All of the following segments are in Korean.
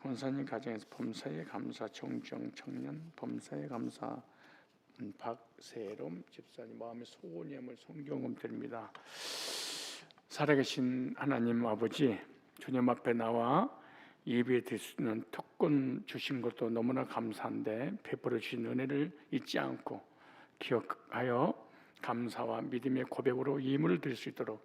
권사님 가정에서 범사에 감사 정주영 청년, 범사에 감사 박세롬 집사님 마음의 소원임을 성경금 드립니다. 살아계신 하나님 아버지, 주님 앞에 나와 예배 드릴 수 있는 특권 주신 것도 너무나 감사한데 베풀어 주신 은혜를 잊지 않고 기억하여 감사와 믿음의 고백으로 예물을 드릴 수 있도록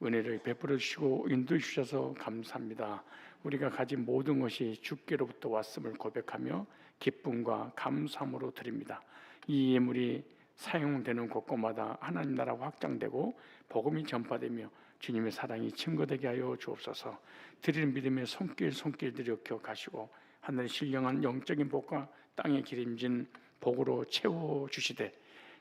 은혜를 베풀어 주시고 인도해 주셔서 감사합니다. 우리가 가진 모든 것이 주께로부터 왔음을 고백하며 기쁨과 감사함으로 드립니다. 이 예물이 사용되는 곳곳마다 하나님 나라가 확장되고 복음이 전파되며 주님의 사랑이 증거되게 하여 주옵소서. 드리는 믿음의 손길들이 기억하시고 하늘의 신령한 영적인 복과 땅에 기름진 복으로 채워주시되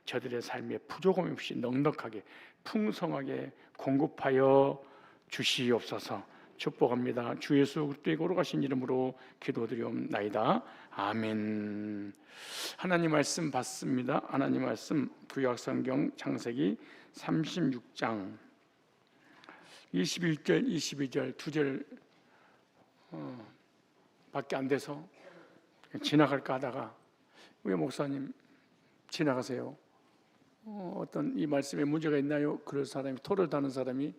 저들의 삶에 부족함이 없이 넉넉하게 풍성하게 공급하여 주시옵소서. 축복합니다. 주 예수 그리스도의 거룩하신 이름으로 기도드리옵나이다. 아멘. 하나님 말씀 받습니다. 하나님 말씀 구약성경 창세기 36장 21절 22절 2절 밖에 안 돼서 지나갈까 하다가 왜 목사님 지나가세요? 어떤 이 말씀에 문제가 있나요? 그럴 사람이 토를 다는 사람이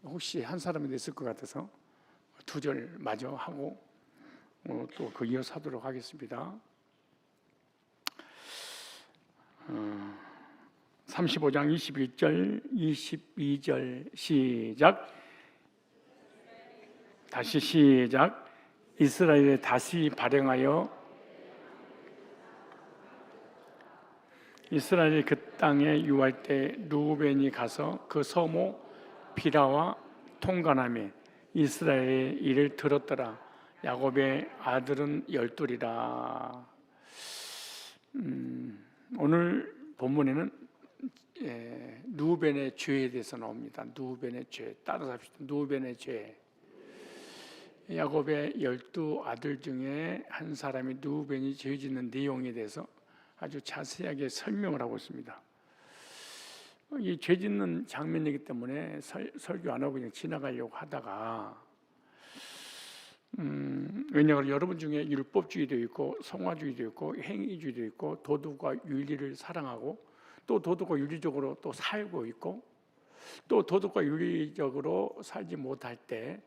혹시 한 사람이 있을 것 같아서 2절 마저 하고 또 그 이어서 하도록 하겠습니다. 35장 21절 22절 시작. 다시 시작. 이스라엘에 다시 발행하여 이스라엘이 그 땅에 유할 때 르우벤이 가서 그 서모 비라와 통관하며 이스라엘의 일을 들었더라. 야곱의 아들은 12이라. 오늘 본문에는 르우벤의 죄에 대해서 나옵니다. 르우벤의 죄, 따라서 합시다. 르우벤의 죄. 야곱의 12아들 중에 한 사람이 르우벤이 죄 짓는 내용에 대해서 아주 자세하게 설명을 하고 있습니다. 이 죄 짓는 장면이기 때문에 설교 안 하고 그냥 지나가려고 하다가 왜냐하면 여러분 중에 율법주의도 있고 성화주의도 있고 행위주의도 있고 도덕과 윤리를 사랑하고 또 도덕과 윤리적으로 또 살고 있고 또 도덕과 윤리적으로 살지 못할 때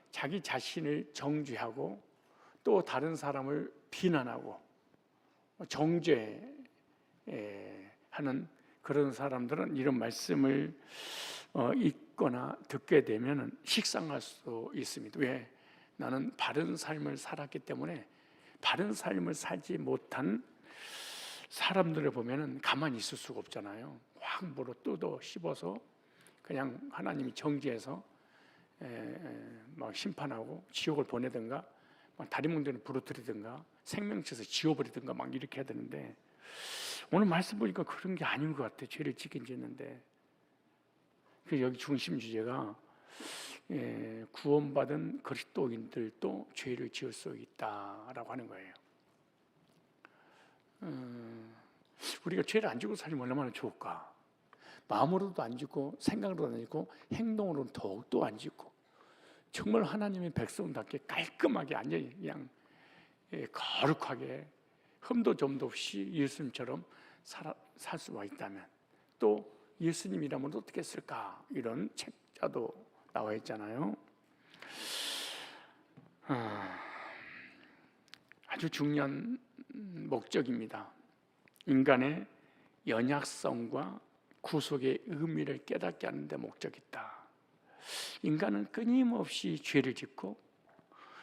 자기 자신을 정죄하고 또 다른 사람을 비난하고 정죄하는 그런 사람들은 이런 말씀을 읽거나 듣게 되면 식상할 수 있습니다. 왜? 나는 바른 삶을 살았기 때문에 바른 삶을 살지 못한 사람들을 보면 가만히 있을 수가 없잖아요. 확 물어 뜯어 씹어서 그냥 하나님이 정죄해서 막 심판하고 지옥을 보내든가 막 다리 뭉개는 부러뜨리든가 생명체에서 지워버리든가 막 이렇게 해야 되는데 오늘 말씀 보니까 그런 게 아닌 것 같아요. 죄를 짓긴 짓는데 여기 중심 주제가 구원받은 그리스도인들도 죄를 지을 수 있다라고 하는 거예요. 우리가 죄를 안 지고 살면 얼마나 좋을까? 마음으로도 안 짓고 생각으로도 안 짓고 행동으로는 더욱더 안 짓고 정말 하나님의 백성답게 깔끔하게 완전히 그냥 거룩하게 흠도 점도 없이 예수님처럼 살 수가 있다면 또 예수님이라면 어떻게 했을까? 이런 책자도 나와 있잖아요. 아주 중요한 목적입니다. 인간의 연약성과 구속의 의미를 깨닫게 하는 데 목적이 있다. 인간은 끊임없이 죄를 짓고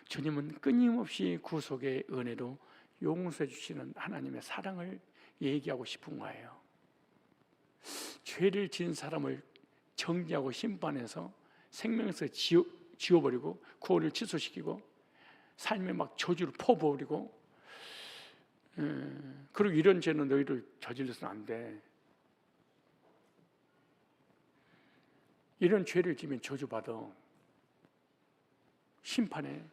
주님은 끊임없이 구속의 은혜로 용서해 주시는 하나님의 사랑을 얘기하고 싶은 거예요. 죄를 지은 사람을 정죄하고 심판해서 생명에서 지워버리고 구원을 취소시키고 삶에 막 저주를 퍼부어버리고 그리고 이런 죄는 너희들 저질러서는 안 돼. 이런 죄를 지면 저주받아. 심판의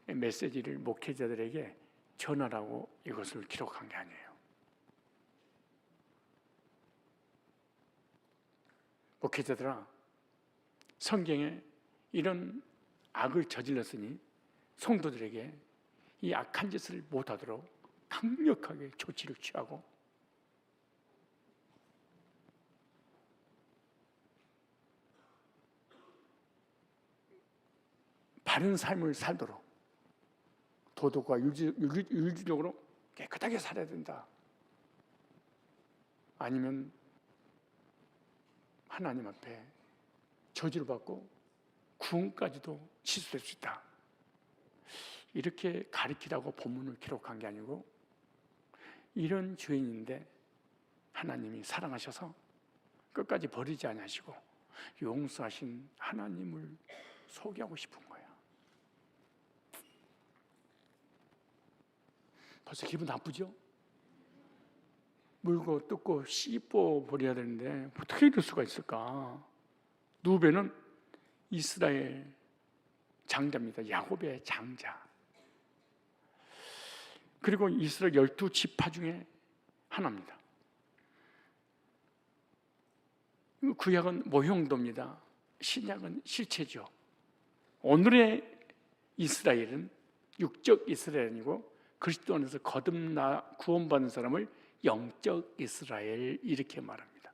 메시지를 목회자들에게 전하라고 이것을 기록한 게 아니에요. 목회자들아, 성경에 이런 악을 저질렀으니 성도들에게 이 악한 짓을 못하도록 강력하게 조치를 취하고 바른 삶을 살도록 도덕과 윤리적으로 깨끗하게 살아야 된다. 아니면 하나님 앞에 저주를 받고 구원까지도 취소될 수 있다. 이렇게 가르치라고 본문을 기록한 게 아니고 이런 죄인인데 하나님이 사랑하셔서 끝까지 버리지 아니하시고 용서하신 하나님을 소개하고 싶은 거야. 벌써 기분 나쁘죠? 물고 뜯고 씹어 버려야 되는데 어떻게 이럴 수가 있을까? 누베는 이스라엘 장자입니다. 야곱의 장자. 그리고 이스라엘 12지파 중에 하나입니다. 구약은 모형도입니다. 신약은 실체죠. 오늘의 이스라엘은 육적 이스라엘이고 그리스도 안에서 거듭나 구원받은 사람을 영적 이스라엘 이렇게 말합니다.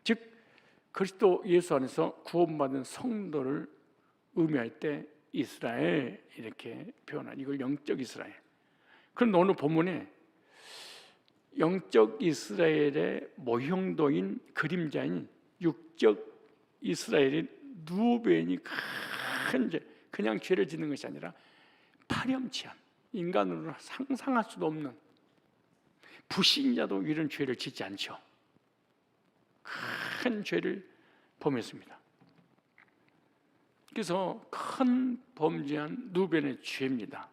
즉 그리스도 예수 안에서 구원받은 성도를 의미할 때 이스라엘 이렇게 표현한 이걸 영적 이스라엘. 그런데 오늘 본문에 영적 이스라엘의 모형도인 그림자인 육적 이스라엘인 누벤이 큰 죄, 그냥 죄를 짓는 것이 아니라 파렴치한 인간으로 상상할 수도 없는 불신자도 이런 죄를 짓지 않죠. 큰 죄를 범했습니다. 그래서 큰 범죄한 누벤의 죄입니다.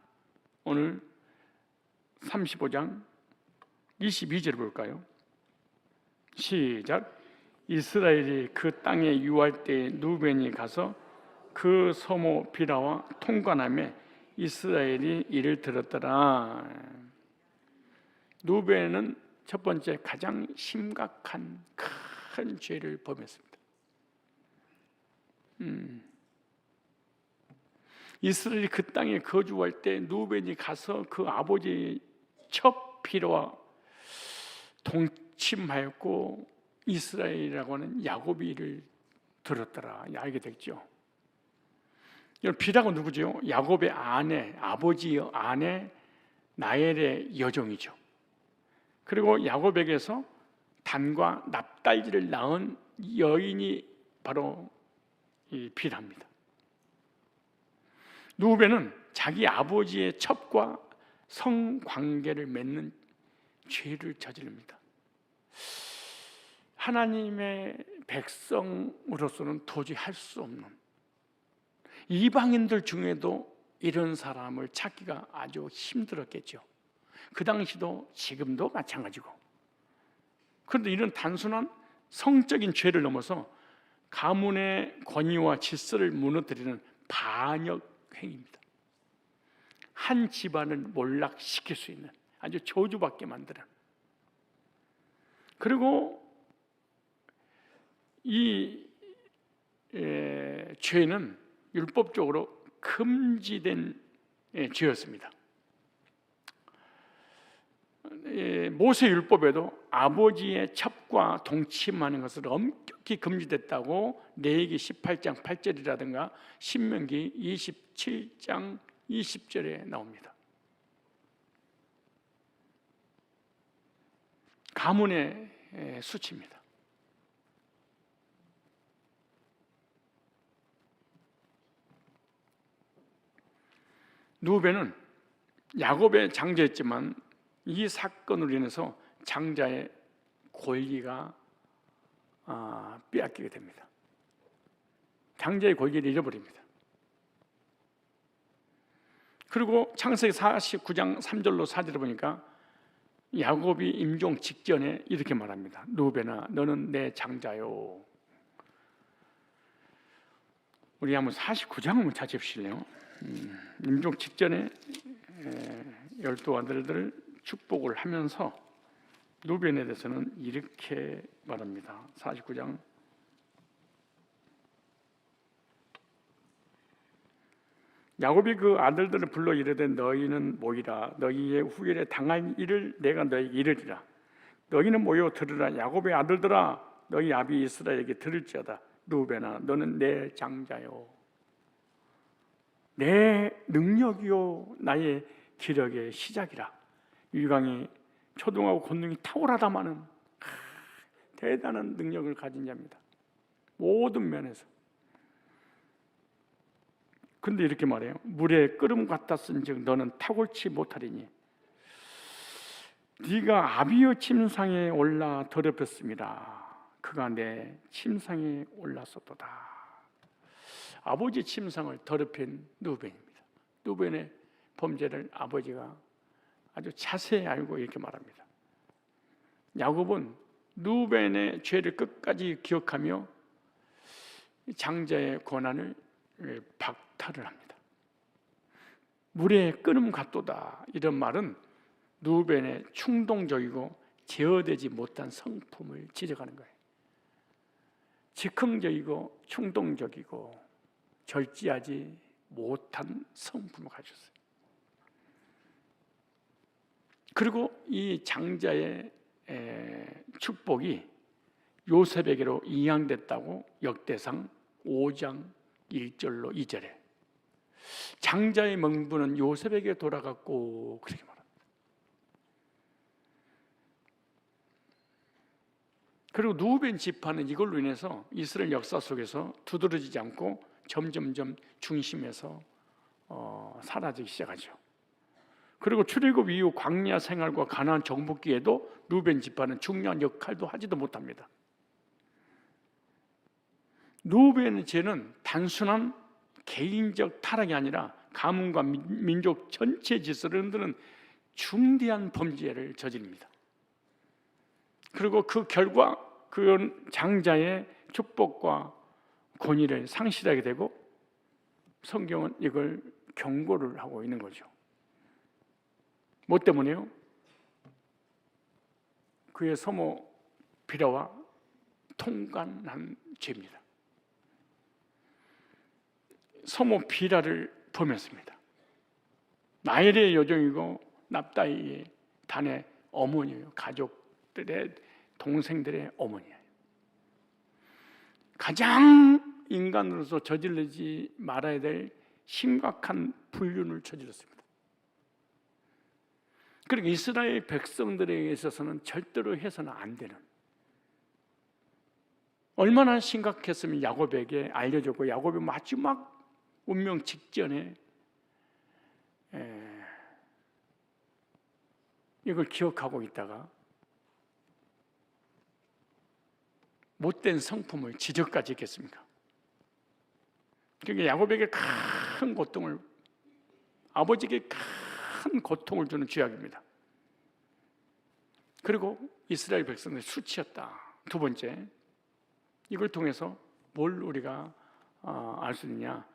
오늘 35장 22절 볼까요? 시작. 이스라엘이 그 땅에 유할 때 누벤이 가서 그 소모 비라와 통관하며 이스라엘이 이를 들었더라. 누벤은 첫 번째 가장 심각한 큰 죄를 범했습니다. 이스라엘이 그 땅에 거주할 때 누벤이 가서 그 아버지의 첫 피로와 동침하였고 이스라엘이라고 하는 야곱이 이를 들었더라. 알게 됐죠. 비라고 누구죠? 야곱의 아내, 아버지의 아내 나엘의 여종이죠. 그리고 야곱에게서 단과 납달리를 낳은 여인이 바로 이 비라입니다. 누벤은 자기 아버지의 첩과 성관계를 맺는 죄를 저지릅니다. 하나님의 백성으로서는 도저히 할 수 없는, 이방인들 중에도 이런 사람을 찾기가 아주 힘들었겠죠. 그 당시도 지금도 마찬가지고. 그런데 이런 단순한 성적인 죄를 넘어서 가문의 권위와 질서를 무너뜨리는 반역 행위입니다. 한 집안을 몰락시킬 수 있는, 아주 저주받게 만드는. 그리고 이 죄는 율법적으로 금지된 죄였습니다. 모세 율법에도 아버지의 첩과 동침하는 것을 엄격히 금지됐다고 레위기 18장 8절이라든가 신명기 27장 20절에 나옵니다. 가문의 수치입니다. 누벤은 야곱의 장자였지만 이 사건으로 인해서 장자의 권리가 빼앗기게 됩니다. 장자의 권리를 잃어버립니다. 그리고 창세기 49장 3절로 4절을 보니까 야곱이 임종 직전에 이렇게 말합니다. 누벤아, 너는 내 장자요. 우리 한번 49장 한번 찾으실래요? 임종 직전에 12 아들들을 축복을 하면서 누벤에 대해서는 이렇게 말합니다. 49장 야곱이 그 아들들을 불러 이르되 너희는 모이라. 너희의 후일에 당할 일을 내가 너희에게 이르리라. 너희는 모여 들으라. 야곱의 아들들아, 너희 아비 이스라엘에게 들을지어다. 루벤아, 너는 내 장자요, 내 능력이요, 나의 기력의 시작이라. 유광이 초등하고 권능이 탁월하다마는 대단한 능력을 가진 자입니다. 모든 면에서. 근데 이렇게 말해요. 물에 끓음 같았은즉 너는 탁월치 못하리니 네가 아비의 침상에 올라 더럽혔습니다. 그가 내 침상에 올랐었도다. 아버지 침상을 더럽힌 누벤입니다. 누벤의 범죄를 아버지가 아주 자세히 알고 이렇게 말합니다. 야곱은 누벤의 죄를 끝까지 기억하며 장자의 권한을 박탈을 합니다. 물에 끓음 같도다, 이런 말은 누벤의 충동적이고 제어되지 못한 성품을 지적하는 거예요. 즉흥적이고 충동적이고 절제하지 못한 성품을 가졌어요. 그리고 이 장자의 축복이 요셉에게로 이양됐다고 역대상 5장 1절로 2절에 장자의 명분은 요셉에게 돌아갔고, 그렇게 말합니다. 그리고 누벤 지파는 이걸로 인해서 이스라엘 역사 속에서 두드러지지 않고 점점점 중심에서 사라지기 시작하죠. 그리고 출애굽 이후 광야 생활과 가나안 정복기에도 누벤 지파는 중요한 역할도 하지도 못합니다. 누벤의 죄는 단순한 개인적 타락이 아니라 가문과 민족 전체 질서를 흔드는 중대한 범죄를 저지릅니다. 그리고 그 결과 그 장자의 축복과 권위를 상실하게 되고 성경은 이걸 경고를 하고 있는 거죠. 뭐 때문에요? 그의 서모 비라와 통관한 죄입니다. 서모 비라를 범했습니다. 나엘의 여종이고 납다이의 단의 어머니예요. 가족들의 동생들의 어머니예요. 가장 인간으로서 저지르지 말아야 될 심각한 불륜을 저질렀습니다. 그리고 이스라엘 백성들에 있어서는 절대로 해서는 안 되는, 얼마나 심각했으면 야곱에게 알려졌고 야곱의 마지막 운명 직전에 이걸 기억하고 있다가 못된 성품을 지적까지 했겠습니까? 그러니까 야곱에게 큰 고통을, 아버지에게 큰 고통을 주는 죄악입니다. 그리고 이스라엘 백성들이 수치였다. 두 번째, 이걸 통해서 뭘 우리가 알 수 있느냐?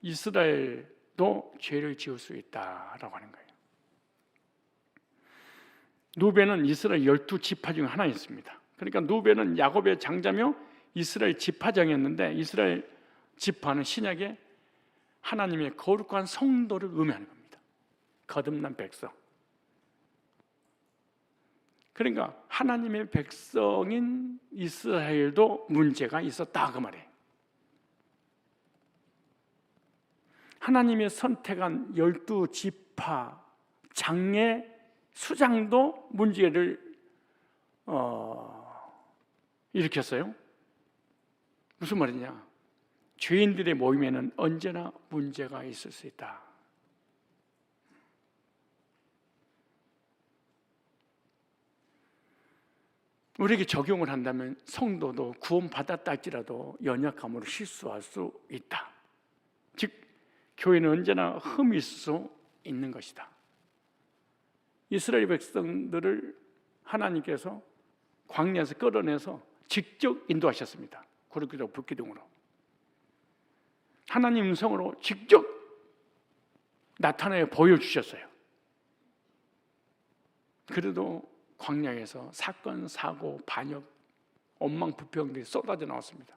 이스라엘도 죄를 지을 수 있다라고 하는 거예요. 누벤은 이스라엘 12지파 중 하나였습니다. 그러니까 누벤은 야곱의 장자며 이스라엘 지파장이었는데, 이스라엘 지파는 신약에 하나님의 거룩한 성도를 의미하는 겁니다. 거듭난 백성. 그러니까 하나님의 백성인 이스라엘도 문제가 있었다, 그 말이에요. 하나님의 선택한 12지파 장의 수장도 문제를 일으켰어요. 무슨 말이냐? 죄인들의 모임에는 언제나 문제가 있을 수 있다. 우리에게 적용을 한다면 성도도 구원받았다 할지라도 연약함으로 실수할 수 있다. 즉 교회는 언제나 흠이 있을 수 있는 것이다. 이스라엘 백성들을 하나님께서 광야에서 끌어내서 직접 인도하셨습니다. 구름기둥 불기둥으로. 하나님 음성으로 직접 나타내 보여주셨어요. 그래도 광야에서 사건, 사고, 반역, 원망부평들이 쏟아져 나왔습니다.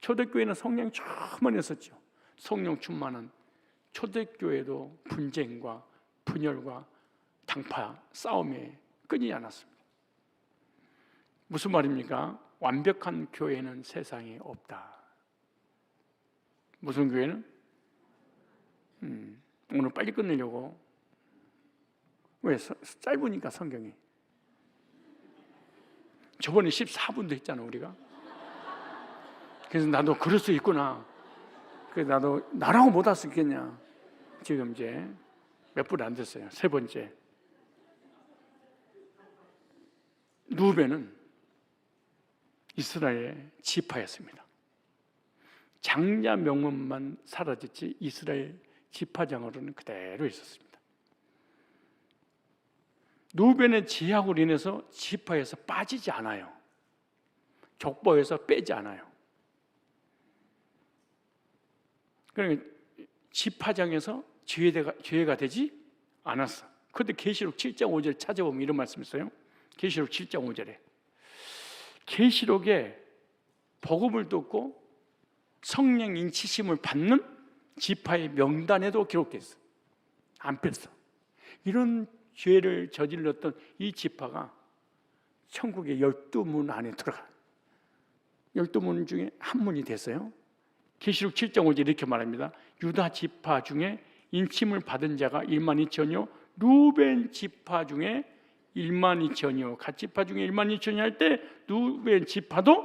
초대교회는 성령 충만했었죠. 성령 충만은 초대교회도 분쟁과 분열과 당파 싸움에 끊이지 않았습니다. 무슨 말입니까? 완벽한 교회는 세상에 없다. 무슨 교회는? 오늘 빨리 끝내려고. 왜? 짧으니까 성경이. 저번에 14분도 했잖아 우리가. 그래서 나도 그럴 수 있구나. 그래서 나도 나라고 못 할 수 있겠냐. 지금 이제 몇 분 안 됐어요. 세 번째. 루벤은 이스라엘의 지파였습니다. 장자 명문만 사라졌지 이스라엘 지파장으로는 그대로 있었습니다. 루벤의 제약으로 인해서 지파에서 빠지지 않아요. 족보에서 빼지 않아요. 그러니까 지파장에서 죄가 되지 않았어. 그런데 계시록 7장 5절 찾아보면 이런 말씀이 있어요. 계시록 7장 5절에 계시록에 복음을 듣고 성령 인치심을 받는 지파의 명단에도 기록되어 있어. 안 뺐어. 이런 죄를 저질렀던 이 지파가 천국의 12문 안에 들어가. 12문 중에 한 문이 됐어요. 계시록 7장 5절 이렇게 말합니다. 유다 지파 중에 인침을 받은 자가 12,000이요 루벤 지파 중에 12,000이요 갓 지파 중에 12,000이 할 때 루벤 지파도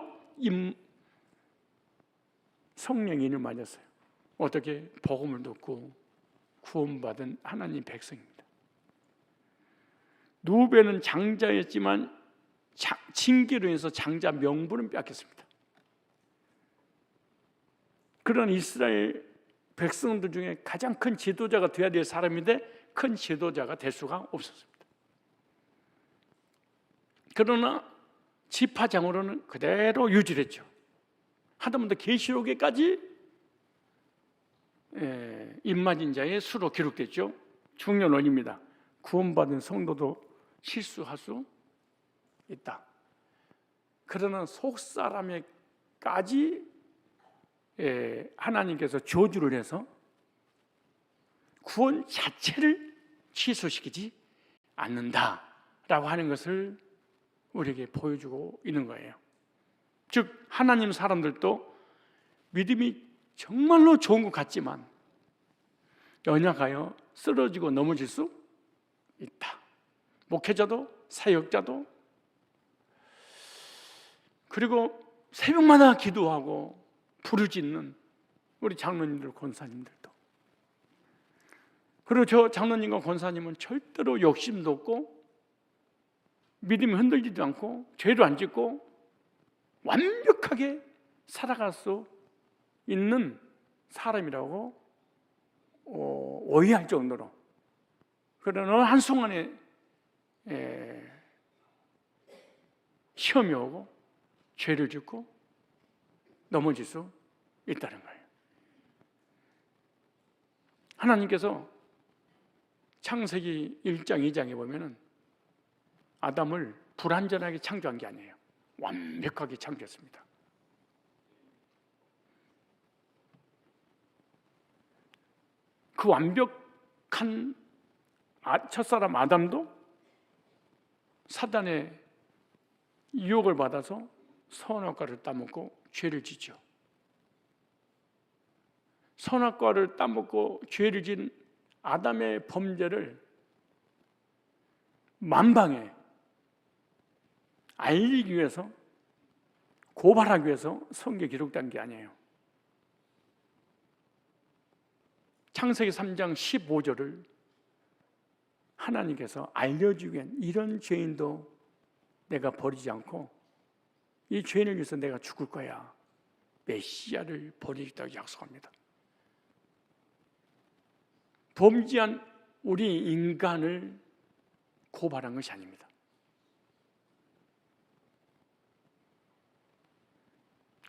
성령인을 맞았어요. 어떻게? 복음을 듣고 구원받은 하나님 백성입니다. 루벤은 장자였지만 징계로 인해서 장자 명분은 뺏겼습니다. 그런 이스라엘 백성들 중에 가장 큰 지도자가 되어야 될 사람인데 큰 지도자가 될 수가 없었습니다. 그러나 지파장으로는 그대로 유지했죠. 하다못해 계시록에까지 입맞은 자의 수로 기록됐죠. 중요한 원입니다. 구원받은 성도도 실수할 수 있다. 그러나 속사람에까지 하나님께서 저주를 해서 구원 자체를 취소시키지 않는다라고 하는 것을 우리에게 보여주고 있는 거예요. 즉 하나님 사람들도 믿음이 정말로 좋은 것 같지만 연약하여 쓰러지고 넘어질 수 있다. 목회자도 사역자도 그리고 새벽마다 기도하고 부르짖는 우리 장로님들 권사님들도 그리고 저 장로님과 권사님은 절대로 욕심도 없고 믿음이 흔들리지도 않고 죄도 안 짓고 완벽하게 살아갈 수 있는 사람이라고 오해할 정도로 그러나 한순간에 시험이 오고 죄를 짓고 넘어질 수 있다는 거예요. 하나님께서 창세기 1장 2장에 보면은 아담을 불완전하게 창조한 게 아니에요. 완벽하게 창조했습니다. 그 완벽한 첫사람 아담도 사단의 유혹을 받아서 선악과를 따먹고 죄를 짓죠. 선악과를 따먹고 죄를 지은 아담의 범죄를 만방에 알리기 위해서 고발하기 위해서 성경에 기록된 게 아니에요. 창세기 3장 15절을 하나님께서 알려주기 위한 이런 죄인도 내가 버리지 않고 이 죄인을 위해서 내가 죽을 거야. 메시아를 버리겠다고 약속합니다. 범죄한 우리 인간을 고발한 것이 아닙니다.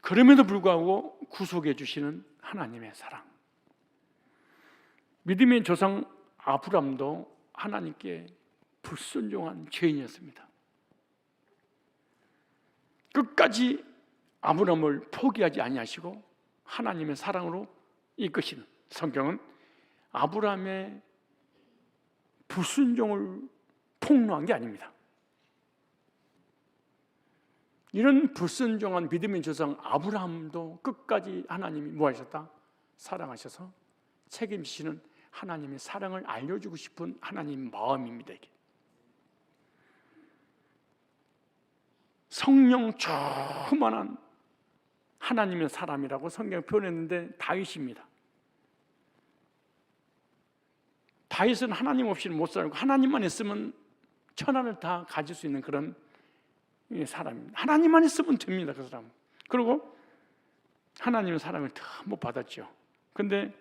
그럼에도 불구하고 구속해 주시는 하나님의 사랑. 믿음의 조상 아브람도 하나님께 불순종한 죄인이었습니다. 끝까지 아브람을 포기하지 아니하시고 하나님의 사랑으로 이끄시는 성경은 아브라함의 불순종을 폭로한 게 아닙니다. 이런 불순종한 믿음의 조상 아브라함도 끝까지 하나님이 뭐하셨다? 사랑하셔서 책임지시는 하나님의 사랑을 알려주고 싶은 하나님의 마음입니다. 이게. 성령 충만한 하나님의 사람이라고 성경에 표현했는데 다윗입니다. 다윗은 하나님 없이는 못 살고 하나님만 있으면 천하를 다 가질 수 있는 그런 사람입니다. 하나님만 있으면 됩니다. 그 사람. 그리고 하나님의 사랑을 못 받았죠. 근데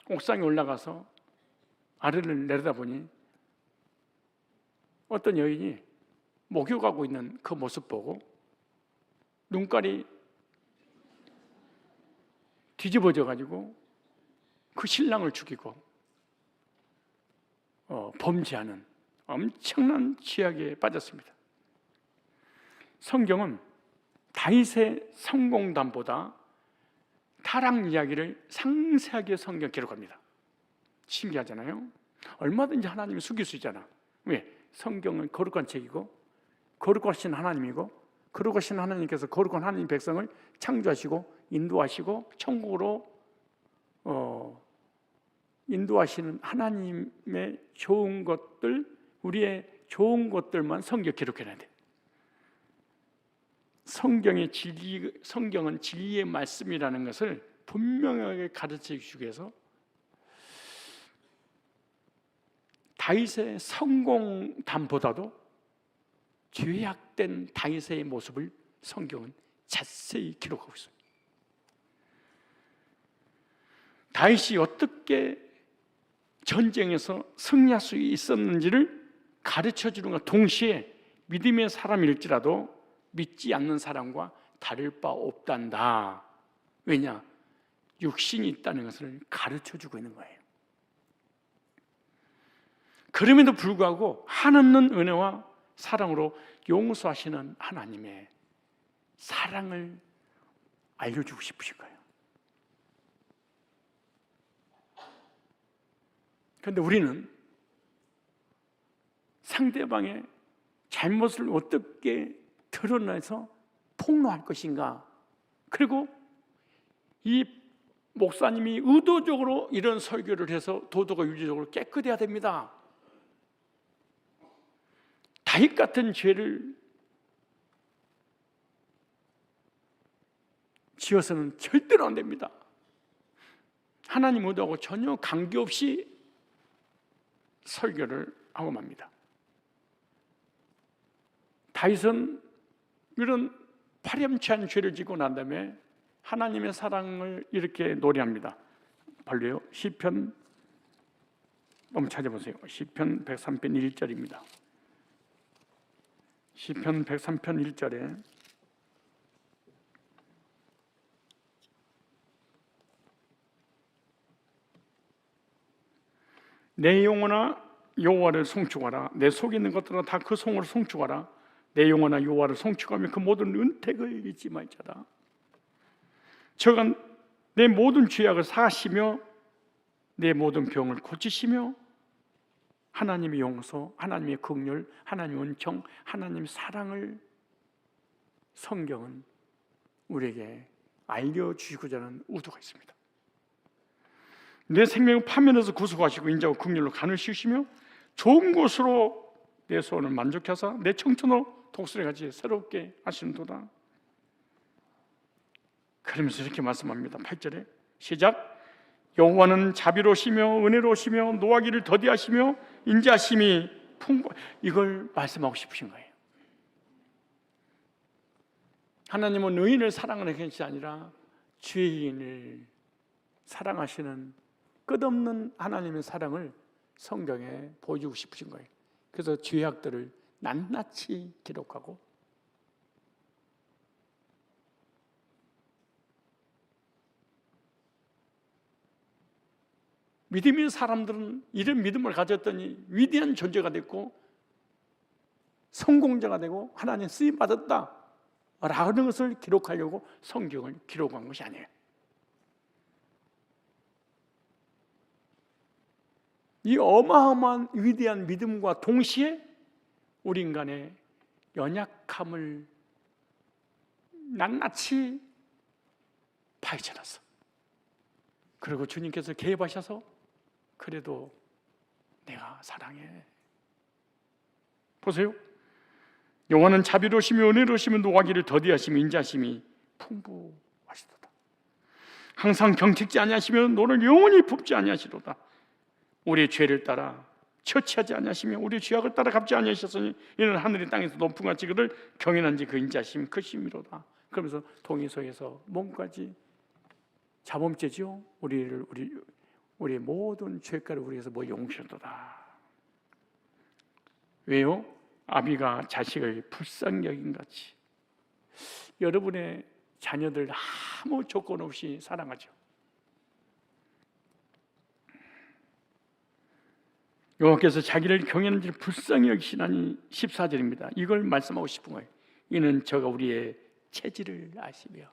옥상에 올라가서 아래를 내려다보니 어떤 여인이 목욕하고 있는 그 모습 보고 눈깔이 뒤집어져 가지고 그 신랑을 죽이고 범죄하는 엄청난 죄악에 빠졌습니다. 성경은 다윗의 성공담보다 타락 이야기를 상세하게 성경 기록합니다. 신기하잖아요. 얼마든지 하나님이 숙일 수 있잖아. 왜? 성경은 거룩한 책이고 거룩하신 하나님이고 거룩하신 하나님께서 거룩한 하나님 백성을 창조하시고 인도하시고 천국으로 인도하시는 하나님의 좋은 것들, 우리의 좋은 것들만 성경 기록해놔야 돼. 성경은 진리의 말씀이라는 것을 분명하게 가르쳐 주기 위해서 다윗의 성공담보다도 죄악된 다윗의 모습을 성경은 자세히 기록하고 있습니다. 다윗이 어떻게 전쟁에서 승리할 수 있었는지를 가르쳐 주는 것 동시에 믿음의 사람일지라도 믿지 않는 사람과 다를 바 없단다. 왜냐? 육신이 있다는 것을 가르쳐 주고 있는 거예요. 그럼에도 불구하고 한없는 은혜와 사랑으로 용서하시는 하나님의 사랑을 알려주고 싶으신 거예요. 그런데 우리는 상대방의 잘못을 어떻게 드러내서 폭로할 것인가? 그리고 이 목사님이 의도적으로 이런 설교를 해서 도덕과 윤리적으로 깨끗해야 됩니다. 다윗 같은 죄를 지어서는 절대로 안 됩니다. 하나님 의도하고 전혀 관계없이 설교를 하고 맙니다. 다윗은 이런 파렴치한 죄를 짓고 난 다음에 하나님의 사랑을 이렇게 노래합니다. 벌레요. 시편 한번 찾아보세요. 시편 103편 1절입니다. 시편 103편 1절에 내 영혼아 여호와를 송축하라. 내 속에 있는 것들은 다 그 성을 송축하라. 내 영혼아 여호와를 송축하며 그 모든 은택을 잊지 말자라. 저가 내 모든 죄악을 사하시며 내 모든 병을 고치시며 하나님의 용서, 하나님의 긍휼, 하나님의 은총, 하나님의 사랑을 성경은 우리에게 알려주시고자 하는 의도가 있습니다. 내 생명을 파면에서 구속하시고 인자와 긍휼로 간을 씌우시며 좋은 곳으로 내 소원을 만족하사 내 청천으로 독수리같이 새롭게 하시는도다. 그러면서 이렇게 말씀합니다. 8절에 시작. 여호와는 자비로우시며 은혜로우시며 노하기를 더디하시며 인자심이 풍부. 이걸 말씀하고 싶으신 거예요. 하나님은 의인을 사랑하는 것이 아니라 죄인을 사랑하시는 끝없는 하나님의 사랑을 성경에 보여주고 싶으신 거예요. 그래서 죄악들을 낱낱이 기록하고 믿음의 사람들은 이런 믿음을 가졌더니 위대한 존재가 됐고 성공자가 되고 하나님 쓰임받았다 라는 것을 기록하려고 성경을 기록한 것이 아니에요. 이 어마어마한 위대한 믿음과 동시에 우리 인간의 연약함을 낱낱이 파헤쳐놨어. 그리고 주님께서 개입하셔서 그래도 내가 사랑해. 보세요. 여호와는 자비로우시며 은혜로우시며 노하기를 더디하시며 인자하심이 풍부하시도다. 항상 경택지 아니하시며 너를 영원히 붓지 아니하시도다. 우리의 죄를 따라 처치하지 아니하시며 우리의 죄악을 따라 갚지 아니하셨으니 이는 하늘의 땅에서 높은 같이 그를 경연한지 그 인자하심이 크심이로다. 그러면서 동의서에서 뭔가지 자범죄죠. 우리의 모든 죄가를 우리에서 뭐 용서도다. 왜요? 아비가 자식을 불쌍히 여긴 같이 여러분의 자녀들 아무 조건 없이 사랑하죠. 여호와께서 자기를 경외하는 자를 불쌍히 여기시나니 14절입니다. 이걸 말씀하고 싶은 거예요. 이는 저가 우리의 체질을 아시며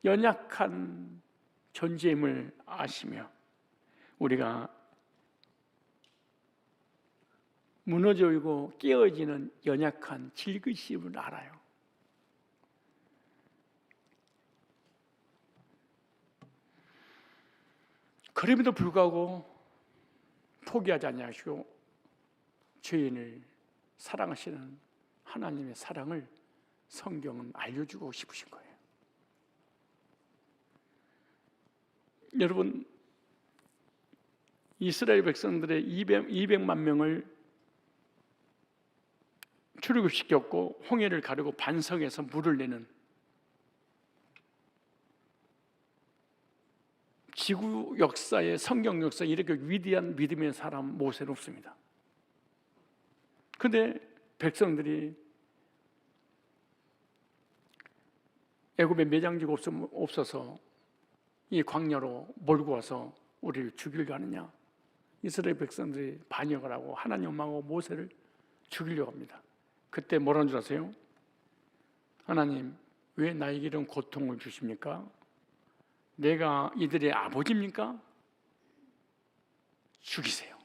연약한 존재임을 아시며 우리가 무너지고 깨어지는 연약한 질그심을 알아요. 그럼에도 불구하고 포기하지 아니하시고 죄인을 사랑하시는 하나님의 사랑을 성경은 알려주고 싶으신 거예요. 여러분, 이스라엘 백성들의 200만 명을 출애굽시켰고 홍해를 가르고 반석에서 물을 내는 지구 역사에 성경 역사에 이렇게 위대한 믿음의 사람 모세는 없습니다. 그런데 백성들이 애굽에 매장지가 없어서 이 광야로 몰고 와서 우리를 죽이려고 하느냐. 이스라엘 백성들이 반역을 하고 하나님하고 모세를 죽이려고 합니다. 그때 뭐라는 줄 아세요? 하나님, 왜 나에게 이런 고통을 주십니까? 내가 이들의 아버지입니까? 죽이세요.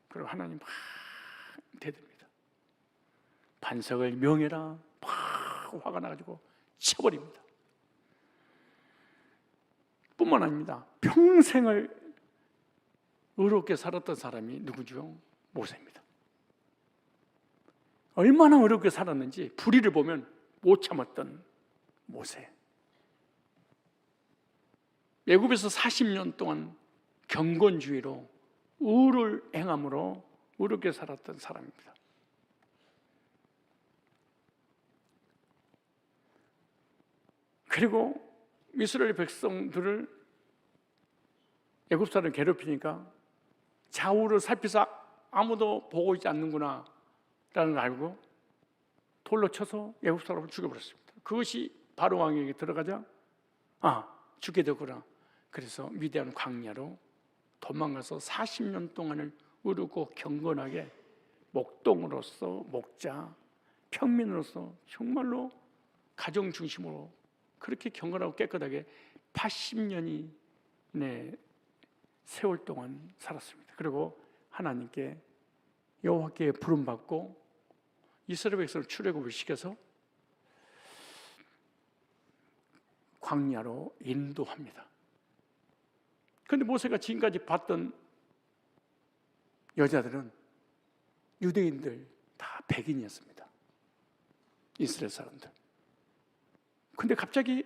그리고 하나님 막 대듭니다. 반석을 명해라. 막 화가 나가지고 쳐버립니다. 뿐만 아닙니다. 평생을 의롭게 살았던 사람이 누구죠? 모세입니다. 얼마나 어렵게 살았는지 불의를 보면 못 참았던 모세. 애굽에서 40년 동안 경건주의로 의를 행함으로 어렵게 살았던 사람입니다. 그리고 이스라엘 백성들을 애굽 사람을 괴롭히니까 좌우를 살피서 아무도 보고 있지 않는구나 라는 걸 알고 돌로 쳐서 애굽 사람을 죽여버렸습니다. 그것이 바로 왕에게 들어가자 죽게 되구나. 그래서 위대한 광야로 도망가서 40년 동안을 의롭고 경건하게 목동으로서 목자, 평민으로서 정말로 가정 중심으로 그렇게 경건하고 깨끗하게 80년이 세월 동안 살았습니다. 그리고 하나님께 여호와께 부름받고 이스라엘 백성을 출애굽을 시켜서 광야로 인도합니다. 그런데 모세가 지금까지 봤던 여자들은 유대인들 다 백인이었습니다. 이스라엘 사람들. 근데 갑자기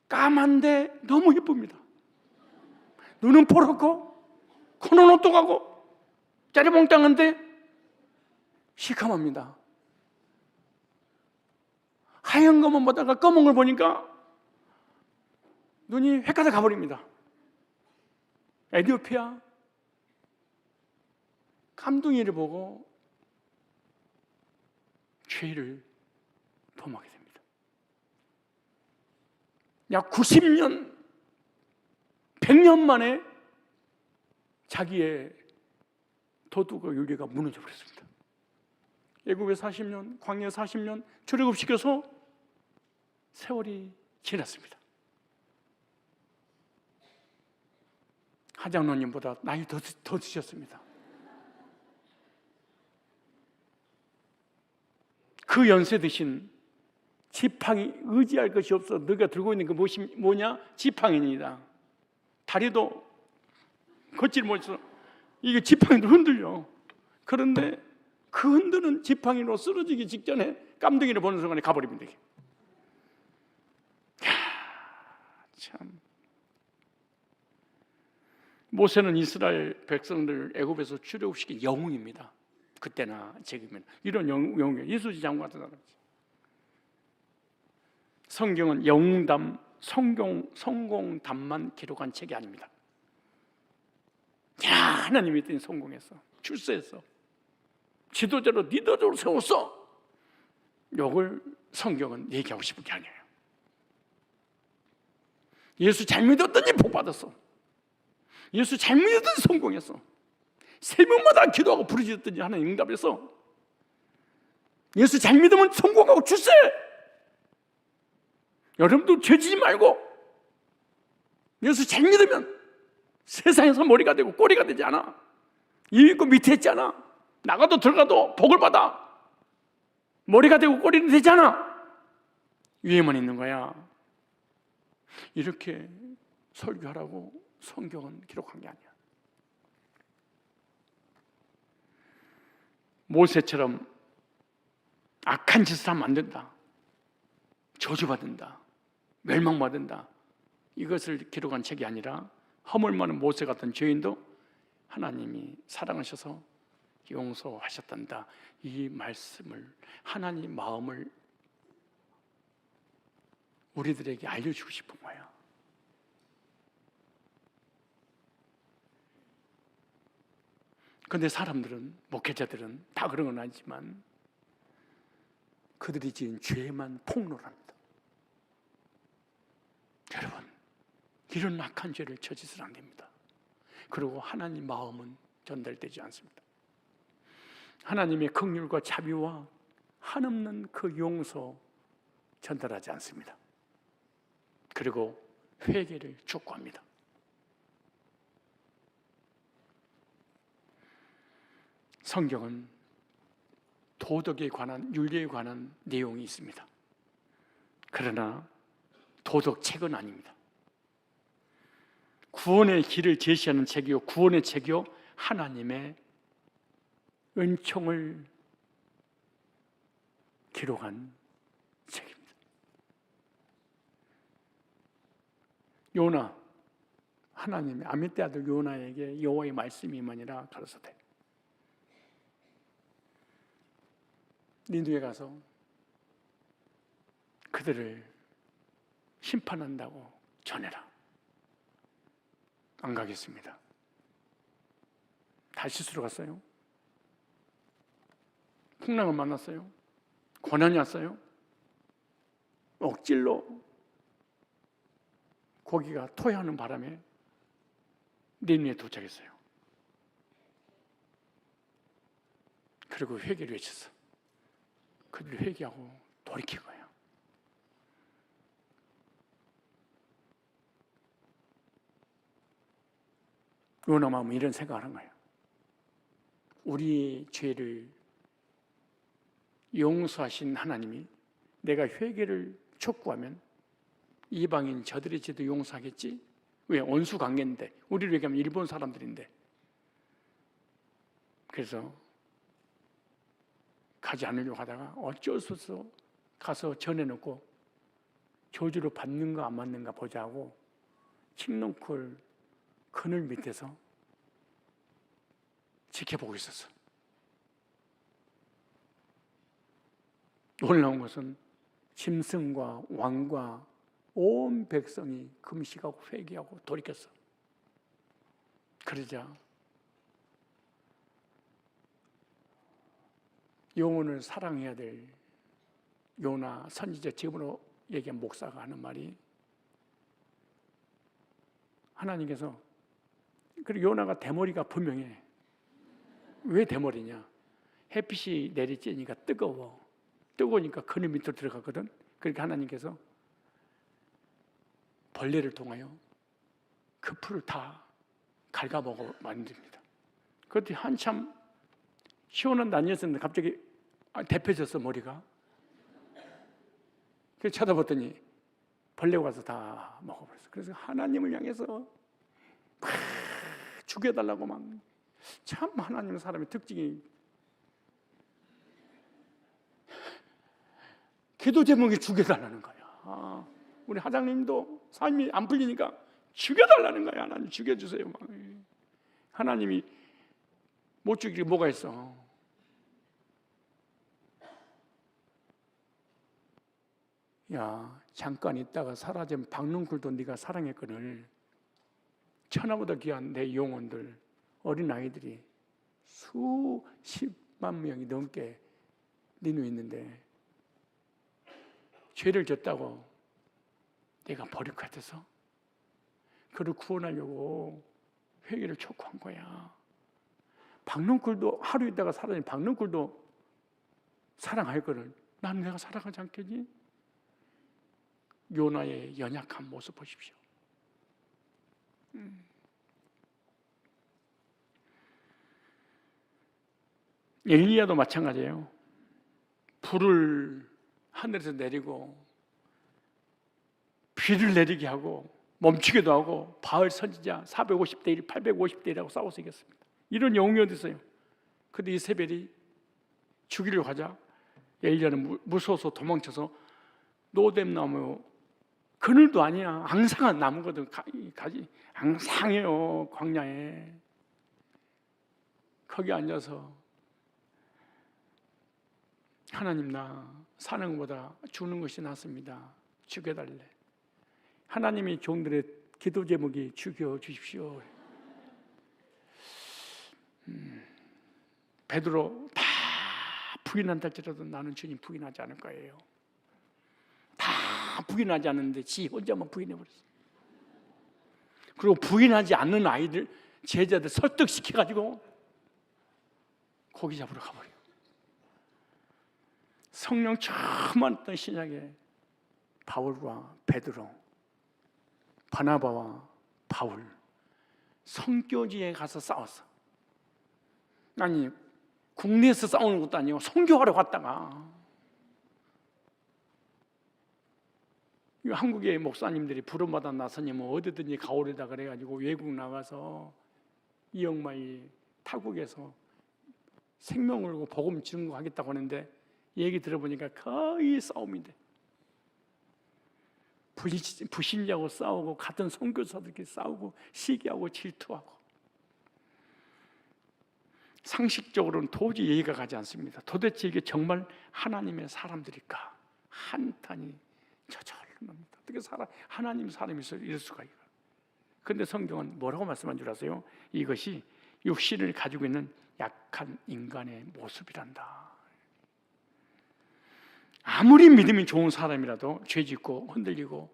까만데 너무 예쁩니다. 눈은 포랗고 코는 오똑하고 짜리몽땅한데 시커멉니다. 하얀 것만 보다가 검은 걸 보니까 눈이 헷갈려 가버립니다. 에티오피아 감둥이를 보고 죄를 범하게 됩니다. 약 90년, 100년 만에 자기의 도덕과 윤리가 무너져 버렸습니다. 애굽에 40년, 광야 40년 출애굽시켜서 세월이 지났습니다. 하장로님보다 나이 더 드셨습니다. 그 연세 드신 지팡이 의지할 것이 없어 너가 들고 있는 그 뭐냐? 지팡이입니다. 다리도 걷질 못해서 이게 지팡이도 흔들려. 그런데 그 흔드는 지팡이로 쓰러지기 직전에 깜둥이를 보는 순간에 가버립니다. 참. 모세는 이스라엘 백성들 애굽에서 출애굽시킨 영웅입니다. 그때나 지금은 이런 영웅이에요. 이수지 장군 같은 사람이지. 성경은 영웅담, 성공담만 기록한 책이 아닙니다. 하나님이 있더니 성공했어, 출세했어, 지도자로 리더적으로 세웠어. 이걸 성경은 얘기하고 싶은 게 아니에요. 예수 잘 믿었더니 복 받았어. 예수 잘 믿었더니 성공했어. 새벽마다 기도하고 부르짖었더니 하나님 응답했어. 예수 잘 믿으면 성공하고 출세. 여러분도 죄지지 말고 예수 잘 믿으면 세상에서 머리가 되고 꼬리가 되지 않아. 위 있고 밑에 있지 않아. 나가도 들어가도 복을 받아. 머리가 되고 꼬리는 되지 않아. 위에만 있는 거야. 이렇게 설교하라고 성경은 기록한 게 아니야. 모세처럼 악한 짓을 하면 안 된다. 저주받는다. 멸망받는다. 이것을 기록한 책이 아니라 허물 많은 모세 같은 죄인도 하나님이 사랑하셔서 용서하셨단다. 이 말씀을, 하나님 마음을 우리들에게 알려주고 싶은 거야. 그런데 사람들은, 목회자들은 다 그런 건 아니지만 그들이 지은 죄만 폭로를 합니다. 여러분, 이런 악한 죄를 저지서는 안 됩니다. 그리고 하나님 마음은 전달되지 않습니다. 하나님의 긍휼과 자비와 한없는 그 용서 전달하지 않습니다. 그리고 회개를 촉구합니다. 성경은 도덕에 관한, 윤리에 관한 내용이 있습니다. 그러나 도덕책은 아닙니다. 구원의 길을 제시하는 책이요, 구원의 책이요, 하나님의 은총을 기록한 책입니다. 요나, 하나님의 아미떼 아들 요나에게 여호와의 말씀이 임하니라 가로사대 니느웨 가서 그들을 심판한다고 전해라. 안 가겠습니다. 다시스로 갔어요. 풍랑을 만났어요. 고난이 왔어요. 억질로 고기가 토해하는 바람에 니느웨에 도착했어요. 그리고 회개를 외쳤어. 그들이 회개하고 돌이킨 거예요. 요나 마음은 이런 생각을 한 거예요. 우리의 죄를 용서하신 하나님이 내가 회개를 촉구하면 이방인 저들의 죄도 용서하겠지? 왜? 원수 관계인데, 우리를 얘기하면 일본 사람들인데. 그래서 가지 않으려고 하다가 어쩔 수 없어 가서 전해놓고 저주로 받는가 안 받는가 보자고 칡농쿨 그늘 밑에서 지켜보고 있었어. 놀라운 것은 짐승과 왕과 온 백성이 금식하고 회개하고 돌이켰어. 그러자 영혼을 사랑해야 될 요나 선지자, 지금으로 얘기한 목사가 하는 말이, 하나님께서, 그리고 요나가 대머리가 분명해. 왜 대머리냐? 햇빛이 내리쬐니까 뜨거워. 뜨거우니까 그늘 밑으로 들어가거든. 그러니까 하나님께서 벌레를 통하여 그 풀을 다 갉아먹어 만듭니다. 그때 한참 시원한 날이었는데 갑자기 데펴졌어, 머리가. 그래서 쳐다봤더니 벌레가 와서 다 먹어버렸어. 그래서 하나님을 향해서 막 죽여달라고 막. 참 하나님 사람의 특징이 기도 제목이 죽여달라는 거야. 우리 하장님도 삶이 안 풀리니까 죽여달라는 거야. 하나님 죽여주세요. 막. 하나님이 못 죽이게 뭐가 있어. 야, 잠깐 있다가 사라진 박능쿨도 네가 사랑했거늘. 천하보다 귀한 내 영혼들, 어린아이들이 수십만 명이 넘게 네 눈에 있는데 죄를 졌다고 내가 버릴 것 같아서 그를 구원하려고 회개를 촉구한 거야. 박능쿨도 하루 있다가 사라진 박능쿨도 사랑할 거를 난 내가 사랑하지 않겠니? 요나의 연약한 모습 보십시오. 엘리야도 마찬가지예요. 불을 하늘에서 내리고 비를 내리게 하고 멈추기도 하고 바알 선지자 450대 1, 850대 1하고 싸워서 이겼습니다. 이런 영웅이 어디 있어요? 근데 이세벨이 죽이려고 하자 엘리야는 무서워서 도망쳐서 노뎀나무, 그늘도 아니야, 앙상한 나무거든. 가지 앙상해요. 광야에 거기 앉아서 하나님, 나 사는 것보다 죽는 것이 낫습니다. 죽여달래. 하나님이 종들의 기도 제목이 죽여주십시오. 베드로 다 부인한다 할지라도 나는 주님 부인하지 않을 거예요. 다 부인하지 않는데 지 혼자만 부인해버렸어. 그리고 부인하지 않는 아이들, 제자들 설득시켜가지고 고기 잡으러 가버려요. 성령 처음 왔던 신약에 바울과 베드로, 바나바와 바울, 선교지에 가서 싸웠어. 아니, 국내에서 싸우는 것도 아니고 선교하러 갔다가, 한국의 목사님들이 부름받아 나서님은 어디든지 가오리다 그래가지고 외국 나가서 이영마이 타국에서 생명을 걸고 복음 증거하겠다고 하는데 얘기 들어보니까 거의 싸움인데, 불신자하고 싸우고 같은 선교사들끼리 싸우고 시기하고 질투하고, 상식적으로는 도저히 이해가 가지 않습니다. 도대체 이게 정말 하나님의 사람들일까? 한탄이 저절로 납니다. 어떻게 하나님 사람이 이럴 수가 있을까? 그런데 성경은 뭐라고 말씀한 줄 아세요? 이것이 육신을 가지고 있는 약한 인간의 모습이란다. 아무리 믿음이 좋은 사람이라도 죄짓고 흔들리고